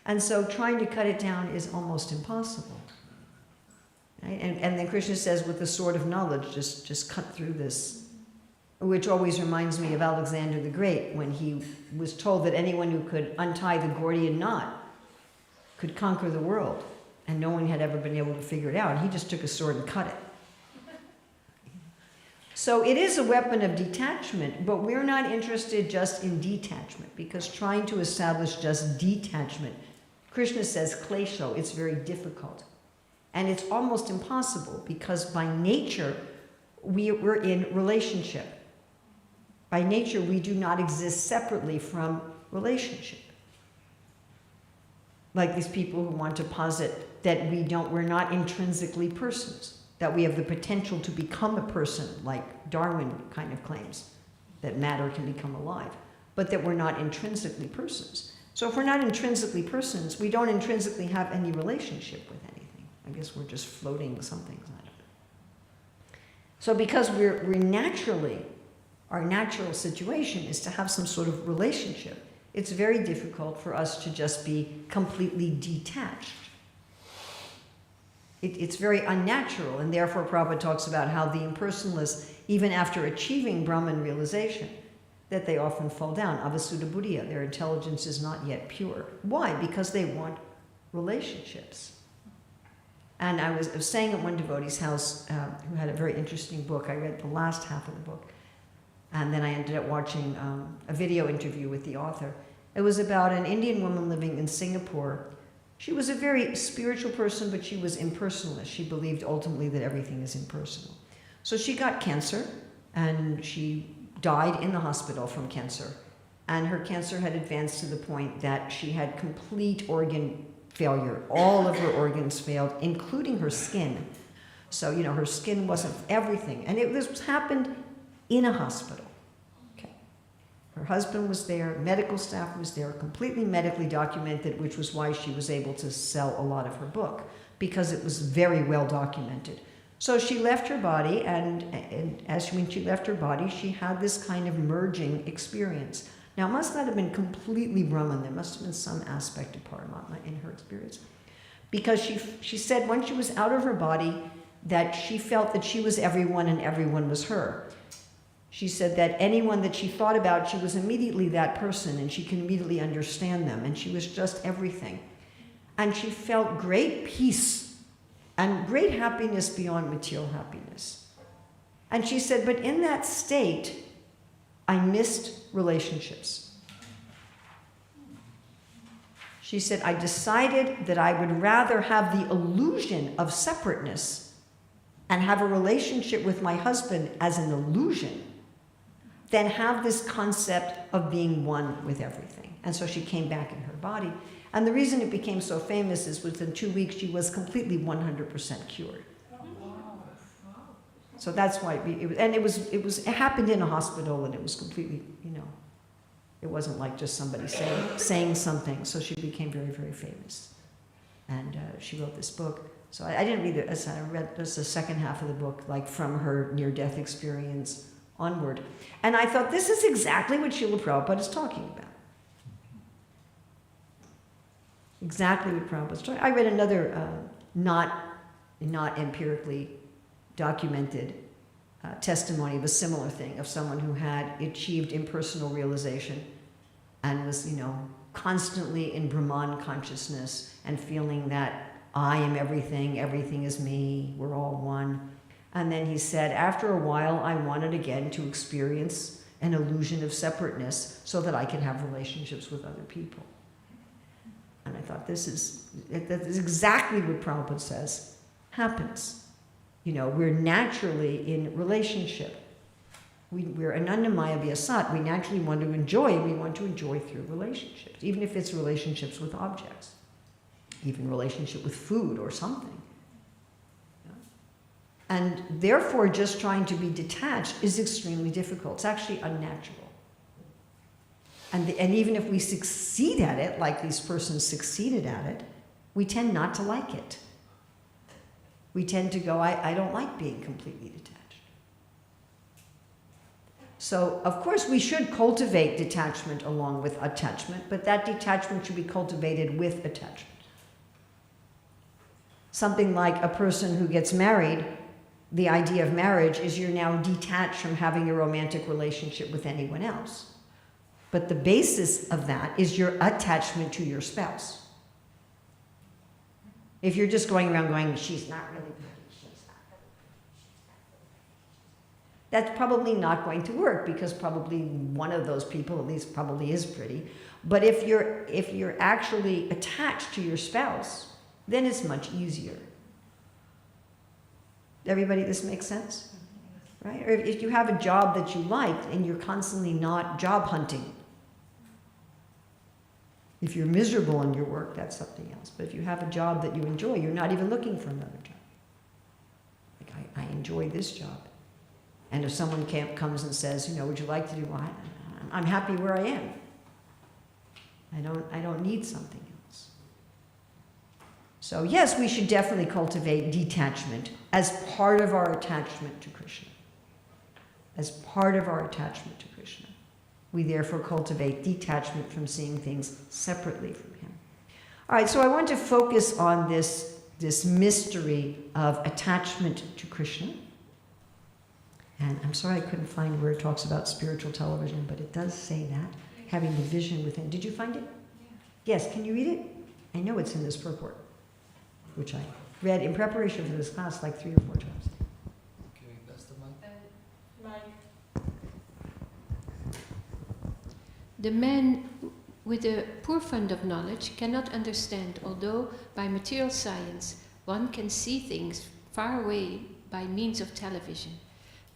And so trying to cut it down is almost impossible. Right? And then Krishna says, with the sword of knowledge, just cut through this. Which always reminds me of Alexander the Great, when he was told that anyone who could untie the Gordian knot could conquer the world. And no one had ever been able to figure it out. He just took a sword and cut it. So it is a weapon of detachment, but we're not interested just in detachment, because trying to establish just detachment, Krishna says klesho, it's very difficult. And it's almost impossible, because by nature, we're in relationship. By nature, we do not exist separately from relationship. Like these people who want to posit that we're not intrinsically persons, that we have the potential to become a person, like Darwin kind of claims, that matter can become alive, but that we're not intrinsically persons. So if we're not intrinsically persons, we don't intrinsically have any relationship with anything. I guess we're just floating something out of it. So because we're naturally, our natural situation is to have some sort of relationship, it's very difficult for us to just be completely detached. It's very unnatural, and therefore Prabhupada talks about how the impersonalists, even after achieving Brahman realization, that they often fall down. Avasuddha buddhiya, their intelligence is not yet pure. Why? Because they want relationships. And I was staying at one devotee's house who had a very interesting book. I read the last half of the book. And then I ended up watching a video interview with the author. It was about an Indian woman living in Singapore. She was a very spiritual person, but she was impersonalist. She believed ultimately that everything is impersonal. So she got cancer, and she died in the hospital from cancer. And her cancer had advanced to the point that she had complete organ failure. All of her organs failed, including her skin. So, you know, her skin wasn't everything. And this happened in a hospital. Okay. Her husband was there, medical staff was there, completely medically documented, which was why she was able to sell a lot of her book, because it was very well documented. So she left her body, and when she left her body, she had this kind of merging experience. Now, it must not have been completely Brahman. There must have been some aspect of Paramatma in her experience. Because she said when she was out of her body that she felt that she was everyone and everyone was her. She said that anyone that she thought about, she was immediately that person, and she can immediately understand them, and she was just everything. And she felt great peace and great happiness beyond material happiness. And she said, but in that state, I missed relationships. She said, I decided that I would rather have the illusion of separateness and have a relationship with my husband as an illusion than have this concept of being one with everything. And so she came back in her body. And the reason it became so famous is within 2 weeks she was completely 100% cured. So that's why it happened in a hospital, and it was completely, It wasn't like just somebody saying something. So she became very, very famous. And she wrote this book. So I didn't read it. I read just the second half of the book, like from her near-death experience onward. And I thought, this is exactly what Srila Prabhupada is talking about. Exactly what Prabhupada is talking about. I read another not empirically documented testimony of a similar thing, of someone who had achieved impersonal realization and was, constantly in Brahman consciousness and feeling that I am everything, everything is me, we're all one. And then he said, after a while, I wanted again to experience an illusion of separateness so that I can have relationships with other people. And I thought, that is exactly what Prabhupada says happens. We're naturally in relationship. We're anandamaya vyasat. We naturally want to enjoy, and we want to enjoy through relationships, even if it's relationships with objects, even relationship with food or something. And therefore, just trying to be detached is extremely difficult. It's actually unnatural. And even if we succeed at it, like these persons succeeded at it, we tend not to like it. We tend to go, I don't like being completely detached. So, of course, we should cultivate detachment along with attachment, but that detachment should be cultivated with attachment. Something like a person who gets married, the idea of marriage is you're now detached from having a romantic relationship with anyone else. But the basis of that is your attachment to your spouse. If you're just going around going, she's not really pretty, she's not really pretty, that's probably not going to work, because probably one of those people at least probably is pretty. But if you're actually attached to your spouse, then it's much easier. Everybody, this makes sense? Right? Or if you have a job that you like and you're constantly not job hunting. If you're miserable in your work, that's something else. But if you have a job that you enjoy, you're not even looking for another job. Like, I enjoy this job. And if someone comes and says, would you like to do what? I'm happy where I am. I don't need something else. So yes, we should definitely cultivate detachment as part of our attachment to Krishna. As part of our attachment to Krishna. We therefore cultivate detachment from seeing things separately from him. All right, so I want to focus on this mystery of attachment to Krishna. And I'm sorry I couldn't find where it talks about spiritual television, but it does say that, having the vision within. Did you find it? Yeah. Yes, can you read it? I know it's in this purport, which I read in preparation for this class like 3 or 4 times. Okay, that's the mic. The man with a poor fund of knowledge cannot understand, although by material science one can see things far away by means of television.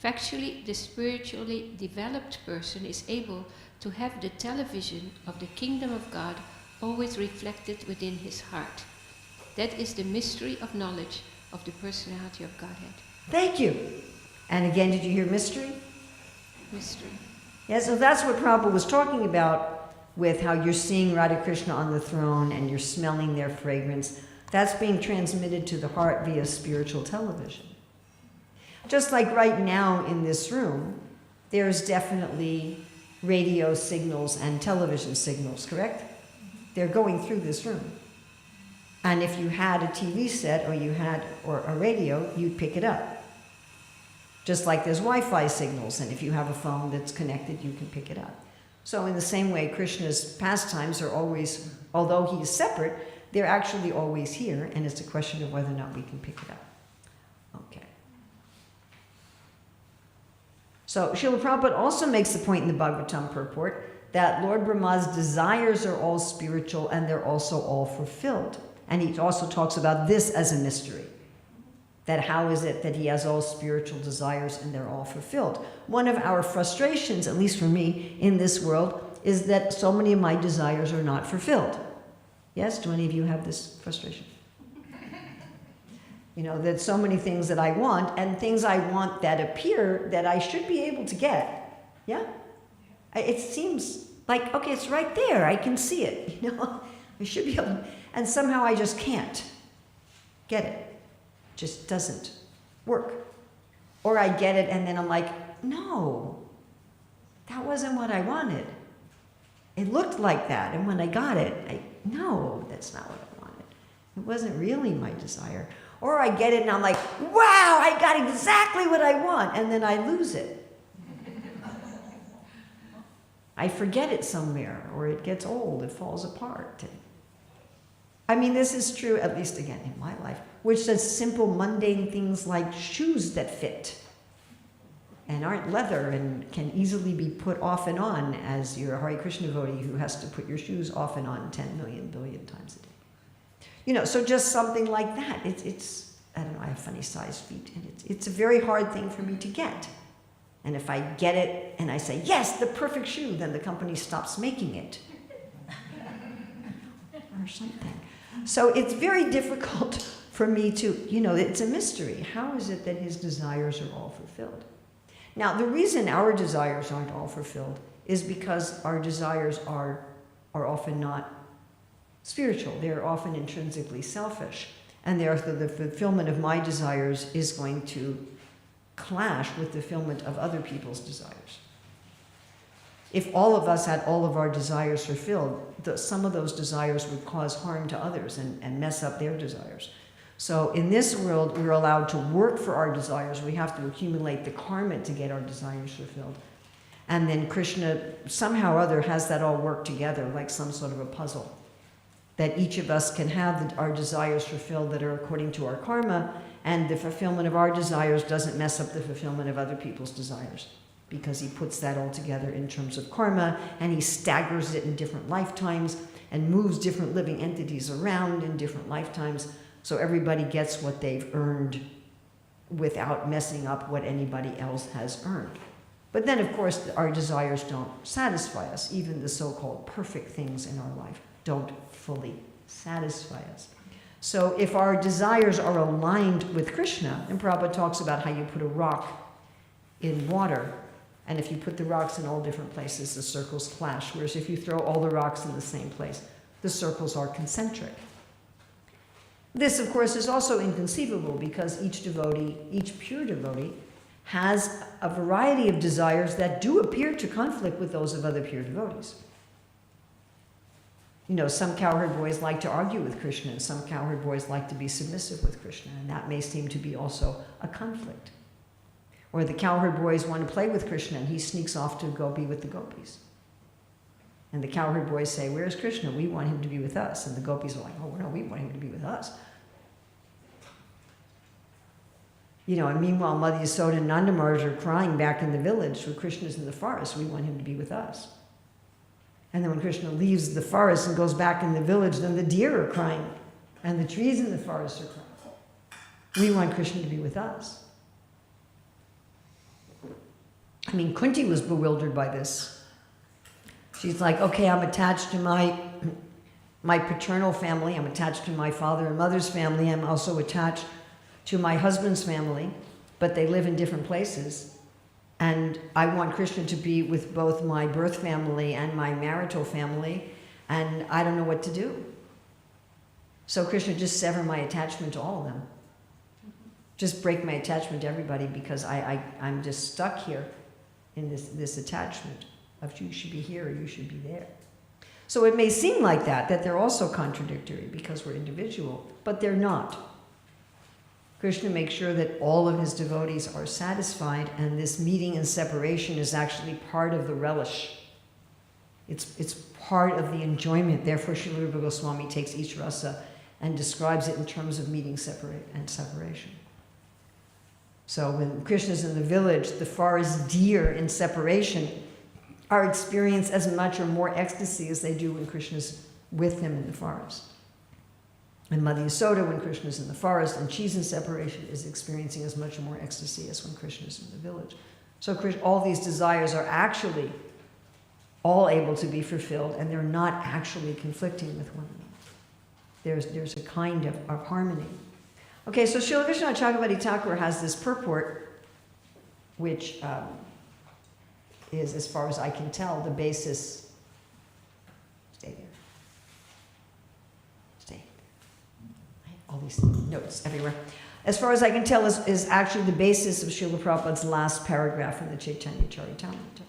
Factually, the spiritually developed person is able to have the television of the kingdom of God always reflected within his heart. That is the mystery of knowledge of the personality of Godhead. Thank you. And again, did you hear mystery? Mystery. Yeah, so that's what Prabhupada was talking about with how you're seeing Radha Krishna on the throne and you're smelling their fragrance. That's being transmitted to the heart via spiritual television. Just like right now in this room, there's definitely radio signals and television signals, correct? They're going through this room. And if you had a TV set or a radio, you'd pick it up. Just like there's Wi-Fi signals, and if you have a phone that's connected, you can pick it up. So in the same way, Krishna's pastimes are always, although he is separate, they're actually always here, and it's a question of whether or not we can pick it up. Okay. So Srila Prabhupada also makes the point in the Bhagavatam purport that Lord Brahma's desires are all spiritual and they're also all fulfilled. And he also talks about this as a mystery. That how is it that he has all spiritual desires and they're all fulfilled? One of our frustrations, at least for me, in this world, is that so many of my desires are not fulfilled. Yes? Do any of you have this frustration? That so many things that I want, and things I want that appear that I should be able to get. Yeah? It seems like, okay, it's right there. I can see it, you know. I should be able to, and somehow I just can't get it. Just doesn't work. Or I get it and then I'm like, no, that wasn't what I wanted. It looked like that, and when I got it, no, that's not what I wanted. It wasn't really my desire. Or I get it and I'm like, wow, I got exactly what I want, and then I lose it. I forget it somewhere, or it gets old, it falls apart. I mean, this is true, at least again in my life, which does simple, mundane things like shoes that fit and aren't leather and can easily be put off and on, as you're a Hare Krishna devotee who has to put your shoes off and on 10 million billion times a day. You know, so just something like that. It's I don't know, I have funny sized feet, and it's a very hard thing for me to get. And if I get it and I say, yes, the perfect shoe, then the company stops making it. Or something. So it's very difficult for me to, you know, it's a mystery. How is it that his desires are all fulfilled? Now, the reason our desires aren't all fulfilled is because our desires are often not spiritual. They're often intrinsically selfish. And therefore, the fulfillment of my desires is going to clash with the fulfillment of other people's desires. If all of us had all of our desires fulfilled, some of those desires would cause harm to others and mess up their desires. So in this world, we're allowed to work for our desires. We have to accumulate the karma to get our desires fulfilled. And then Krishna, somehow or other, has that all work together like some sort of a puzzle. That each of us can have our desires fulfilled that are according to our karma, and the fulfillment of our desires doesn't mess up the fulfillment of other people's desires, because he puts that all together in terms of karma, and he staggers it in different lifetimes and moves different living entities around in different lifetimes, so everybody gets what they've earned without messing up what anybody else has earned. But then, of course, our desires don't satisfy us. Even the so-called perfect things in our life don't fully satisfy us. So if our desires are aligned with Krishna, and Prabhupada talks about how you put a rock in water, and if you put the rocks in all different places, the circles clash, whereas if you throw all the rocks in the same place, the circles are concentric. This, of course, is also inconceivable because each devotee, each pure devotee, has a variety of desires that do appear to conflict with those of other pure devotees. You know, some cowherd boys like to argue with Krishna, and some cowherd boys like to be submissive with Krishna, and that may seem to be also a conflict. Or the cowherd boys want to play with Krishna, and he sneaks off to go be with the gopis. And the cowherd boys say, where's Krishna? We want him to be with us. And the gopis are like, oh, no, we want him to be with us. You know, and meanwhile, Mother Yasoda and Nanda Maharaj are crying back in the village where Krishna's in the forest. We want him to be with us. And then when Krishna leaves the forest and goes back in the village, then the deer are crying, and the trees in the forest are crying. We want Krishna to be with us. I mean, Kunti was bewildered by this. She's like, okay, I'm attached to my paternal family. I'm attached to my father and mother's family. I'm also attached to my husband's family, but they live in different places. And I want Krishna to be with both my birth family and my marital family, and I don't know what to do. So Krishna, just sever my attachment to all of them. Just break my attachment to everybody, because I'm just stuck here in this attachment of you should be here or you should be there. So it may seem like that they're also contradictory because we're individual, but they're not. Krishna makes sure that all of his devotees are satisfied, and this meeting and separation is actually part of the relish. It's part of the enjoyment. Therefore, Srila Rupa Goswami takes each rasa and describes it in terms of meeting and separation. So when Krishna's in the village, the forest deer in separation are experienced as much or more ecstasy as they do when Krishna's with them in the forest. And Mother Yasoda, when Krishna's in the forest and she's in separation, is experiencing as much or more ecstasy as when Krishna's in the village. So all these desires are actually all able to be fulfilled, and they're not actually conflicting with one another. There's a kind of harmony. Okay, so Srila Vishwanath Chakravarti Thakur has this purport, which is, as far as I can tell, the basis all these notes everywhere. As far as I can tell, is actually the basis of Srila Prabhupada's last paragraph in the Chaitanya Charitamrita.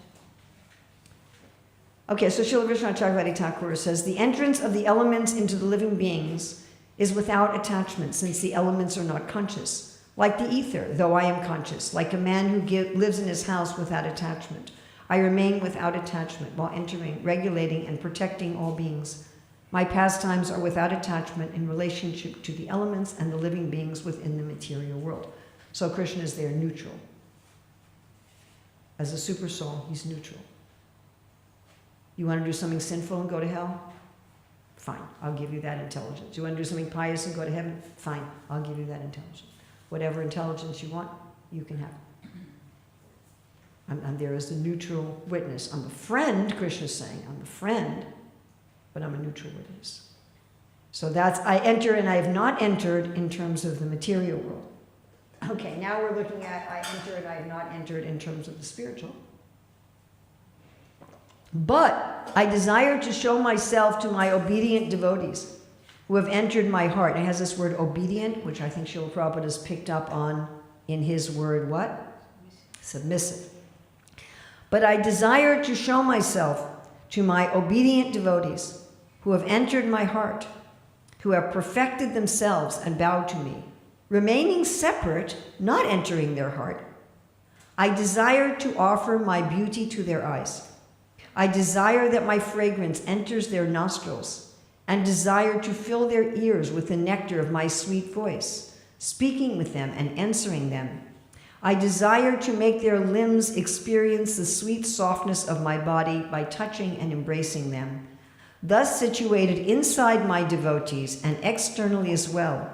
Okay, so Srila Vishwanath Chakravarti Thakur says, the entrance of the elements into the living beings is without attachment, since the elements are not conscious. Like the ether, though I am conscious, like a man who lives in his house without attachment. I remain without attachment while entering, regulating, and protecting all beings. My pastimes are without attachment in relationship to the elements and the living beings within the material world. So Krishna is there neutral. As a super soul, he's neutral. You want to do something sinful and go to hell? Fine, I'll give you that intelligence. You want to do something pious and go to heaven? Fine, I'll give you that intelligence. Whatever intelligence you want, you can have. I'm there as the neutral witness. I'm a friend, Krishna's saying. I'm a friend, but I'm a neutral witness. So that's, I enter and I have not entered in terms of the material world. Okay, now we're looking at I enter and I have not entered in terms of the spiritual. But I desire to show myself to my obedient devotees who have entered my heart. It has this word obedient, which I think Srila Prabhupada has picked up on in his word what? Submissive. But I desire to show myself to my obedient devotees who have entered my heart, who have perfected themselves and bowed to me, remaining separate, not entering their heart. I desire to offer my beauty to their eyes. I desire that my fragrance enters their nostrils, and desire to fill their ears with the nectar of my sweet voice, speaking with them and answering them. I desire to make their limbs experience the sweet softness of my body by touching and embracing them. Thus situated inside my devotees and externally as well,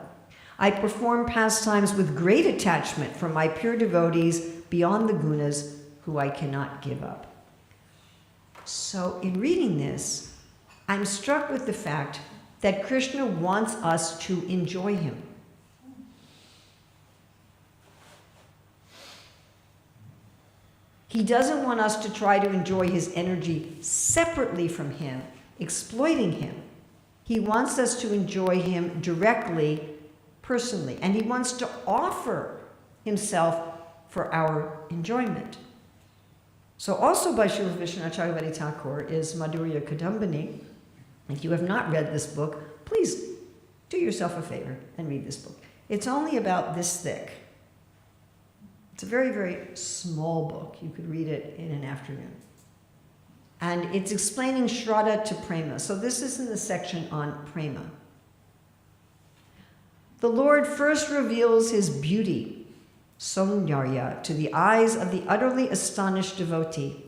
I perform pastimes with great attachment for my pure devotees beyond the gunas who I cannot give up. So in reading this, I'm struck with the fact that Krishna wants us to enjoy him. He doesn't want us to try to enjoy his energy separately from him, exploiting him. He wants us to enjoy him directly, personally, and he wants to offer himself for our enjoyment. So also by Srila Vishwanath Chakravarti Thakur is Madhurya Kadambini. If you have not read this book, please do yourself a favor and read this book. It's only about this thick. It's a very, very small book. You could read it in an afternoon. And it's explaining Shraddha to Prema. So this is in the section on Prema. The Lord first reveals his beauty, Saundarya, to the eyes of the utterly astonished devotee.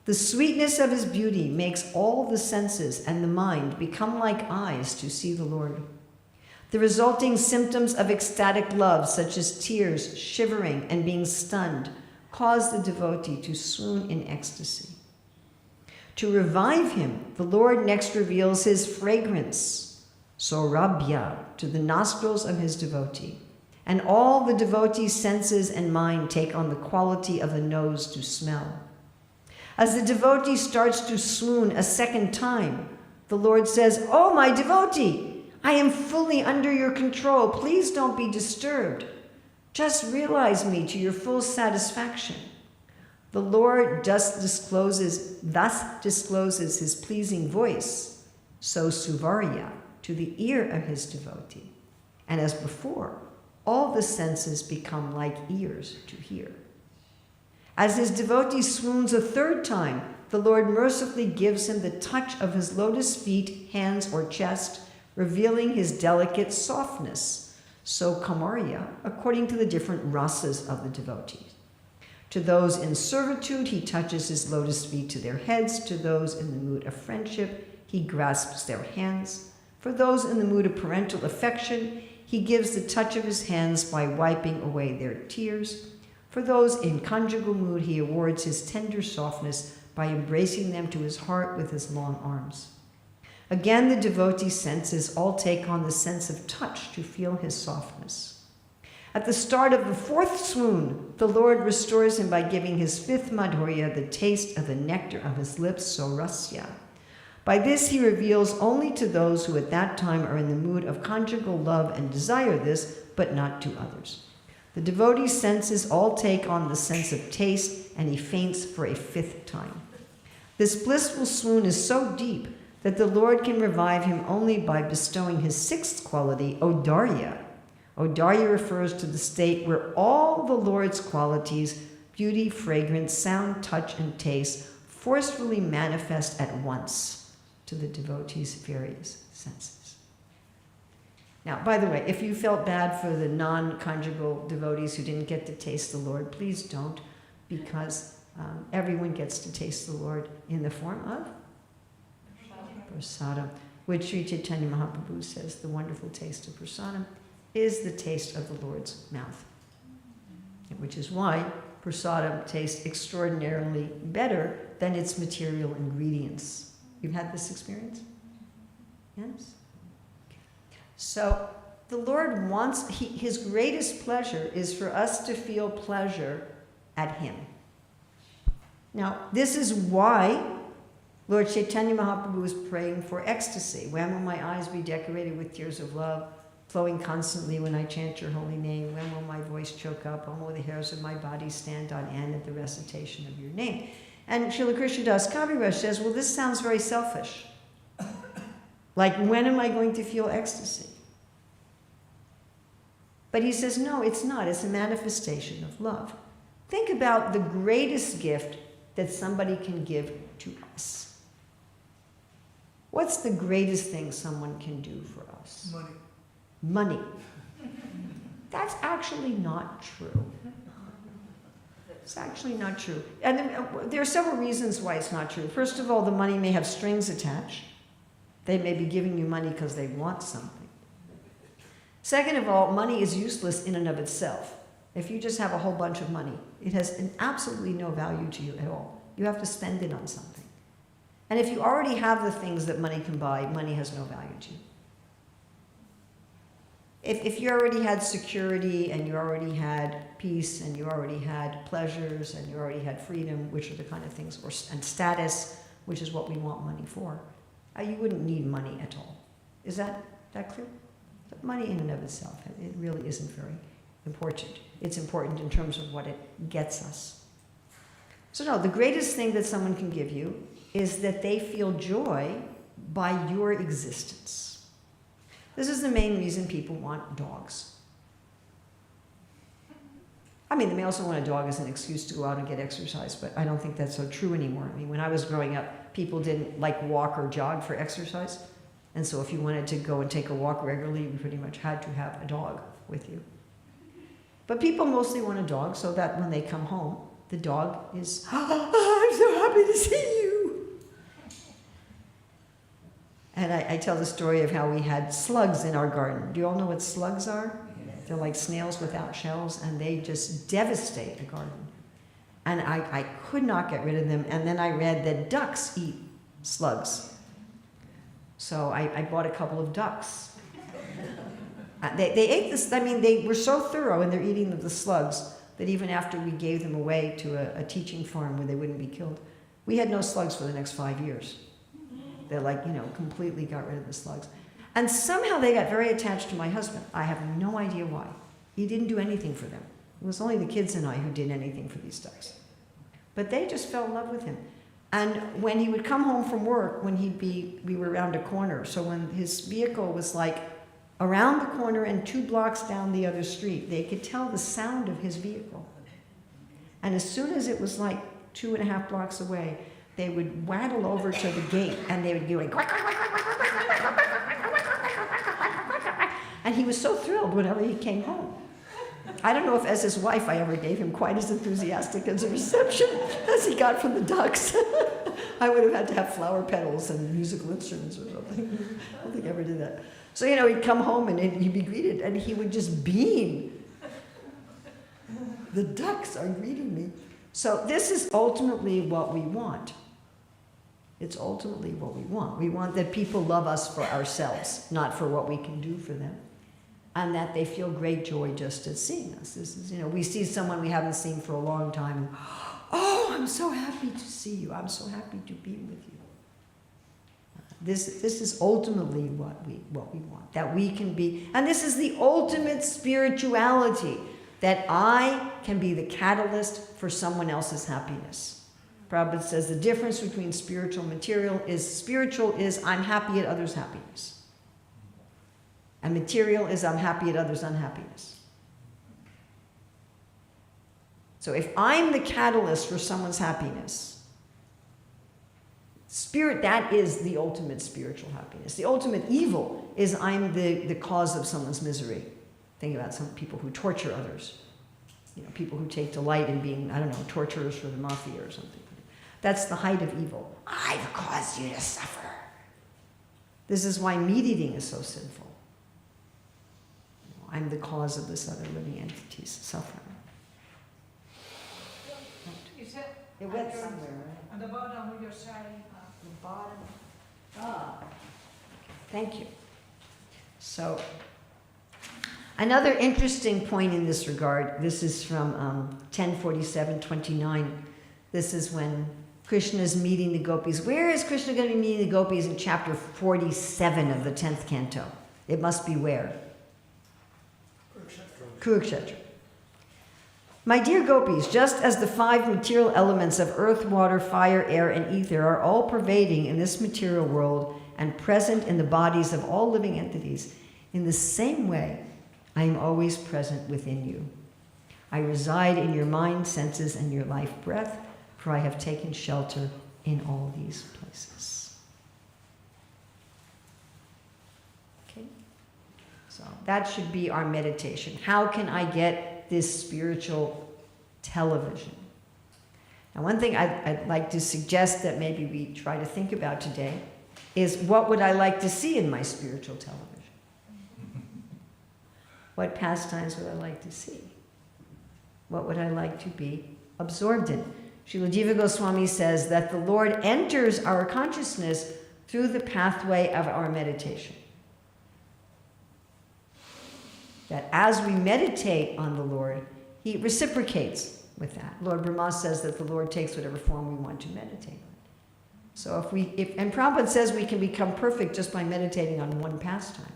The sweetness of his beauty makes all the senses and the mind become like eyes to see the Lord. The resulting symptoms of ecstatic love, such as tears, shivering, and being stunned, cause the devotee to swoon in ecstasy. To revive him, the Lord next reveals his fragrance, Saurabhya, to the nostrils of his devotee. And all the devotee's senses and mind take on the quality of the nose to smell. As the devotee starts to swoon a second time, the Lord says, "Oh, my devotee, I am fully under your control. Please don't be disturbed. Just realize me to your full satisfaction." The Lord thus discloses his pleasing voice, so Suvarya, to the ear of his devotee. And as before, all the senses become like ears to hear. As his devotee swoons a third time, the Lord mercifully gives him the touch of his lotus feet, hands, or chest, revealing his delicate softness, so Kamarya, according to the different rasas of the devotees. To those in servitude, he touches his lotus feet to their heads. To those in the mood of friendship, he grasps their hands. For those in the mood of parental affection, he gives the touch of his hands by wiping away their tears. For those in conjugal mood, he awards his tender softness by embracing them to his heart with his long arms. Again, the devotee's senses all take on the sense of touch to feel his softness. At the start of the fourth swoon, the Lord restores him by giving his fifth madhurya the taste of the nectar of his lips, so rasya. By this he reveals only to those who at that time are in the mood of conjugal love and desire this, but not to others. The devotee's senses all take on the sense of taste, and he faints for a 5th time. This blissful swoon is so deep that the Lord can revive him only by bestowing his 6th quality, Audarya. Audarya refers to the state where all the Lord's qualities, beauty, fragrance, sound, touch, and taste, forcefully manifest at once to the devotee's various senses. Now, by the way, if you felt bad for the non-conjugal devotees who didn't get to taste the Lord, please don't, because everyone gets to taste the Lord in the form of prasadam, which Sri Chaitanya Mahaprabhu says the wonderful taste of prasadam is the taste of the Lord's mouth, which is why prasadam tastes extraordinarily better than its material ingredients. You've had this experience? Yes? So the Lord wants, his greatest pleasure is for us to feel pleasure at him. Now, this is why Lord Chaitanya Mahaprabhu was praying for ecstasy. When will my eyes be decorated with tears of love, flowing constantly when I chant your holy name? When will my voice choke up? When will the hairs of my body stand on end at the recitation of your name? And Srila Krishnadas Kaviraj says, well, this sounds very selfish. Like, when am I going to feel ecstasy? But he says, no, it's not. It's a manifestation of love. Think about the greatest gift that somebody can give to us. What's the greatest thing someone can do for us? Money. Money. That's actually not true. It's actually not true. And there are several reasons why it's not true. First of all, the money may have strings attached. They may be giving you money because they want something. Second of all, money is useless in and of itself. If you just have a whole bunch of money, it has absolutely no value to you at all. You have to spend it on something. And if you already have the things that money can buy, money has no value to you. If you already had security and you already had peace and you already had pleasures and you already had freedom, which are the kind of things, and status, which is what we want money for, you wouldn't need money at all. Is that clear? But money in and of itself, it really isn't very important. It's important in terms of what it gets us. So no, the greatest thing that someone can give you is that they feel joy by your existence. This is the main reason people want dogs. I mean, they may also want a dog as an excuse to go out and get exercise, but I don't think that's so true anymore. I mean, when I was growing up, people didn't like walk or jog for exercise. And so if you wanted to go and take a walk regularly, you pretty much had to have a dog with you. But people mostly want a dog so that when they come home, the dog is, oh, I'm so happy to see you. And I tell the story of how we had slugs in our garden. Do you all know what slugs are? They're like snails without shells, and they just devastate a garden. And I could not get rid of them. And then I read that ducks eat slugs. So I bought a couple of ducks. They ate this, I mean, they were so thorough in their eating of the slugs that even after we gave them away to a teaching farm where they wouldn't be killed, we had no slugs for the next 5 years. They completely got rid of the slugs. And somehow they got very attached to my husband. I have no idea why. He didn't do anything for them. It was only the kids and I who did anything for these ducks. But they just fell in love with him. And when he would come home from work, we were around a corner. So when his vehicle was like around the corner and 2 blocks down the other street, they could tell the sound of his vehicle. And as soon as it was like 2.5 blocks away, they would waddle over to the gate and they would be like, and he was so thrilled whenever he came home. I don't know if as his wife I ever gave him quite as enthusiastic as a reception as he got from the ducks. I would have had to have flower petals and musical instruments or something. I don't think I ever did that. So, he'd come home and he'd be greeted and he would just beam. The ducks are greeting me. So this is ultimately what we want. It's ultimately what we want. We want that people love us for ourselves, not for what we can do for them. And that they feel great joy just at seeing us. This is, we see someone we haven't seen for a long time. And, oh, I'm so happy to see you. I'm so happy to be with you. This is ultimately what we want, that we can be, and this is the ultimate spirituality, that I can be the catalyst for someone else's happiness. Prabhupada says the difference between spiritual and material is I'm happy at others' happiness. And material is I'm happy at others' unhappiness. So if I'm the catalyst for someone's happiness, spirit, that is the ultimate spiritual happiness. The ultimate evil is I'm the cause of someone's misery. Think about some people who torture others. You know, people who take delight in being, I don't know, torturers for the mafia or something. That's the height of evil. I've caused you to suffer. This is why meat eating is so sinful. I'm the cause of this other living entity's suffering. It went somewhere, right? On the bottom of your sari. The bottom. Ah, thank you. So, another interesting point in this regard, this is from 10:47:29. This is when Krishna is meeting the gopis. Where is Krishna going to be meeting the gopis? In chapter 47 of the 10th canto. It must be where? Kurukshetra. My dear gopis, just as the 5 material elements of earth, water, fire, air, and ether are all pervading in this material world and present in the bodies of all living entities, in the same way, I am always present within you. I reside in your mind, senses, and your life breath, for I have taken shelter in all these places. Okay? So that should be our meditation. How can I get this spiritual television? Now, one thing I'd like to suggest that maybe we try to think about today is, what would I like to see in my spiritual television? What pastimes would I like to see? What would I like to be absorbed in? Srila Jiva Goswami says that the Lord enters our consciousness through the pathway of our meditation. That as we meditate on the Lord, he reciprocates with that. Lord Brahma says that the Lord takes whatever form we want to meditate on. So and Prabhupada says we can become perfect just by meditating on one pastime.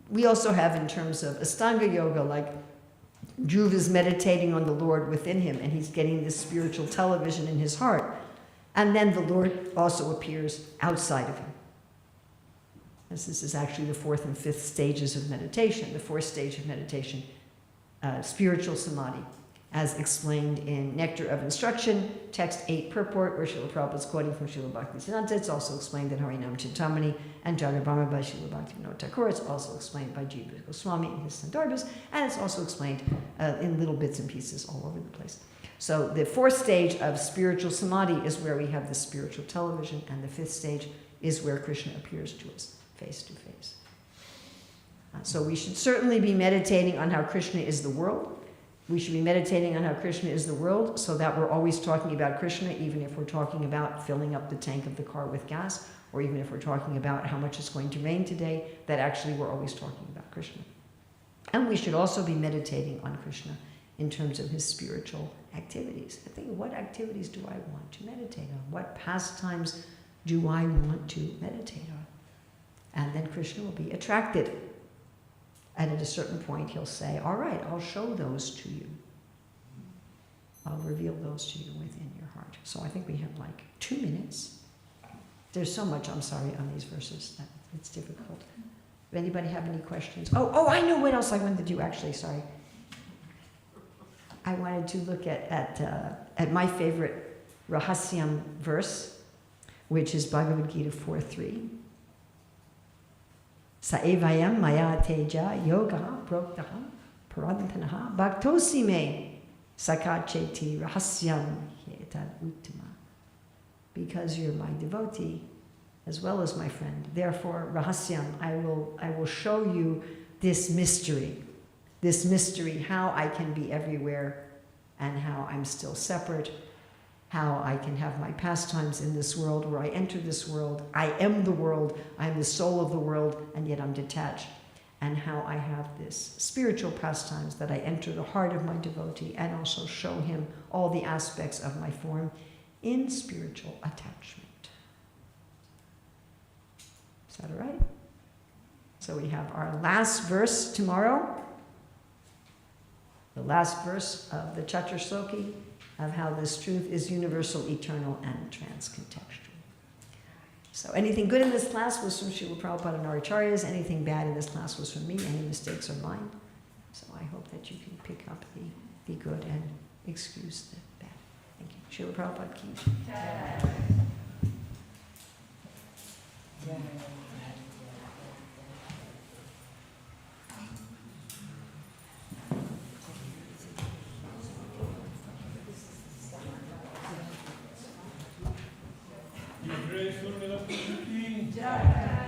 We also have, in terms of Astanga Yoga, like Dhruv is meditating on the Lord within him, and he's getting this spiritual television in his heart. And then the Lord also appears outside of him. This is actually the 4th and 5th stages of meditation. The 4th stage of meditation, spiritual samadhi, as explained in Nectar of Instruction, text 8 purport, where Srila Prabhupada is quoting from Srila Bhaktisiddhanta. It's also explained in Harinam Chintamani and Jagabrahma by Srila Bhaktivinoda Thakur. It's also explained by Jiva Goswami in his Sandarbhas, and it's also explained in little bits and pieces all over the place. So the 4th stage of spiritual samadhi is where we have the spiritual television, and the 5th stage is where Krishna appears to us face to face. So we should certainly be meditating on how Krishna is the world. We should be meditating on how Krishna is the world, so that we're always talking about Krishna, even if we're talking about filling up the tank of the car with gas, or even if we're talking about how much it's going to rain today, that actually we're always talking about Krishna. And we should also be meditating on Krishna in terms of his spiritual activities. I think, what activities do I want to meditate on? What pastimes do I want to meditate on? And then Krishna will be attracted. And at a certain point, he'll say, all right, I'll show those to you. I'll reveal those to you within your heart. So I think we have like 2 minutes. There's so much, I'm sorry, on these verses that it's difficult. Does anybody have any questions? Oh, I know what else I wanted to do, actually, sorry. I wanted to look at my favorite Rahasyam verse, which is Bhagavad Gita 4:3. Saevayam maya teja yoga proktaha parantanaha bhaktosi me sakacheti rahasyam etad uttama. Because you're my devotee as well as my friend, therefore rahasyam, I will show you this mystery, how I can be everywhere and how I'm still separate, how I can have my pastimes in this world, where I enter this world, I am the world, I'm the soul of the world, and yet I'm detached, and how I have this spiritual pastimes that I enter the heart of my devotee and also show him all the aspects of my form in spiritual attachment. Is that all right? So we have our last verse tomorrow. The last verse of the Catur Sloki of how this truth is universal, eternal, and transcontextual. So anything good in this class was from Srila Prabhupada and our acharyas. Anything bad in this class was from me. Any mistakes are mine. So I hope that you can pick up the good and excuse the bad. Thank you. Srila Prabhupada ki jai. Grace Urmila ki Jai.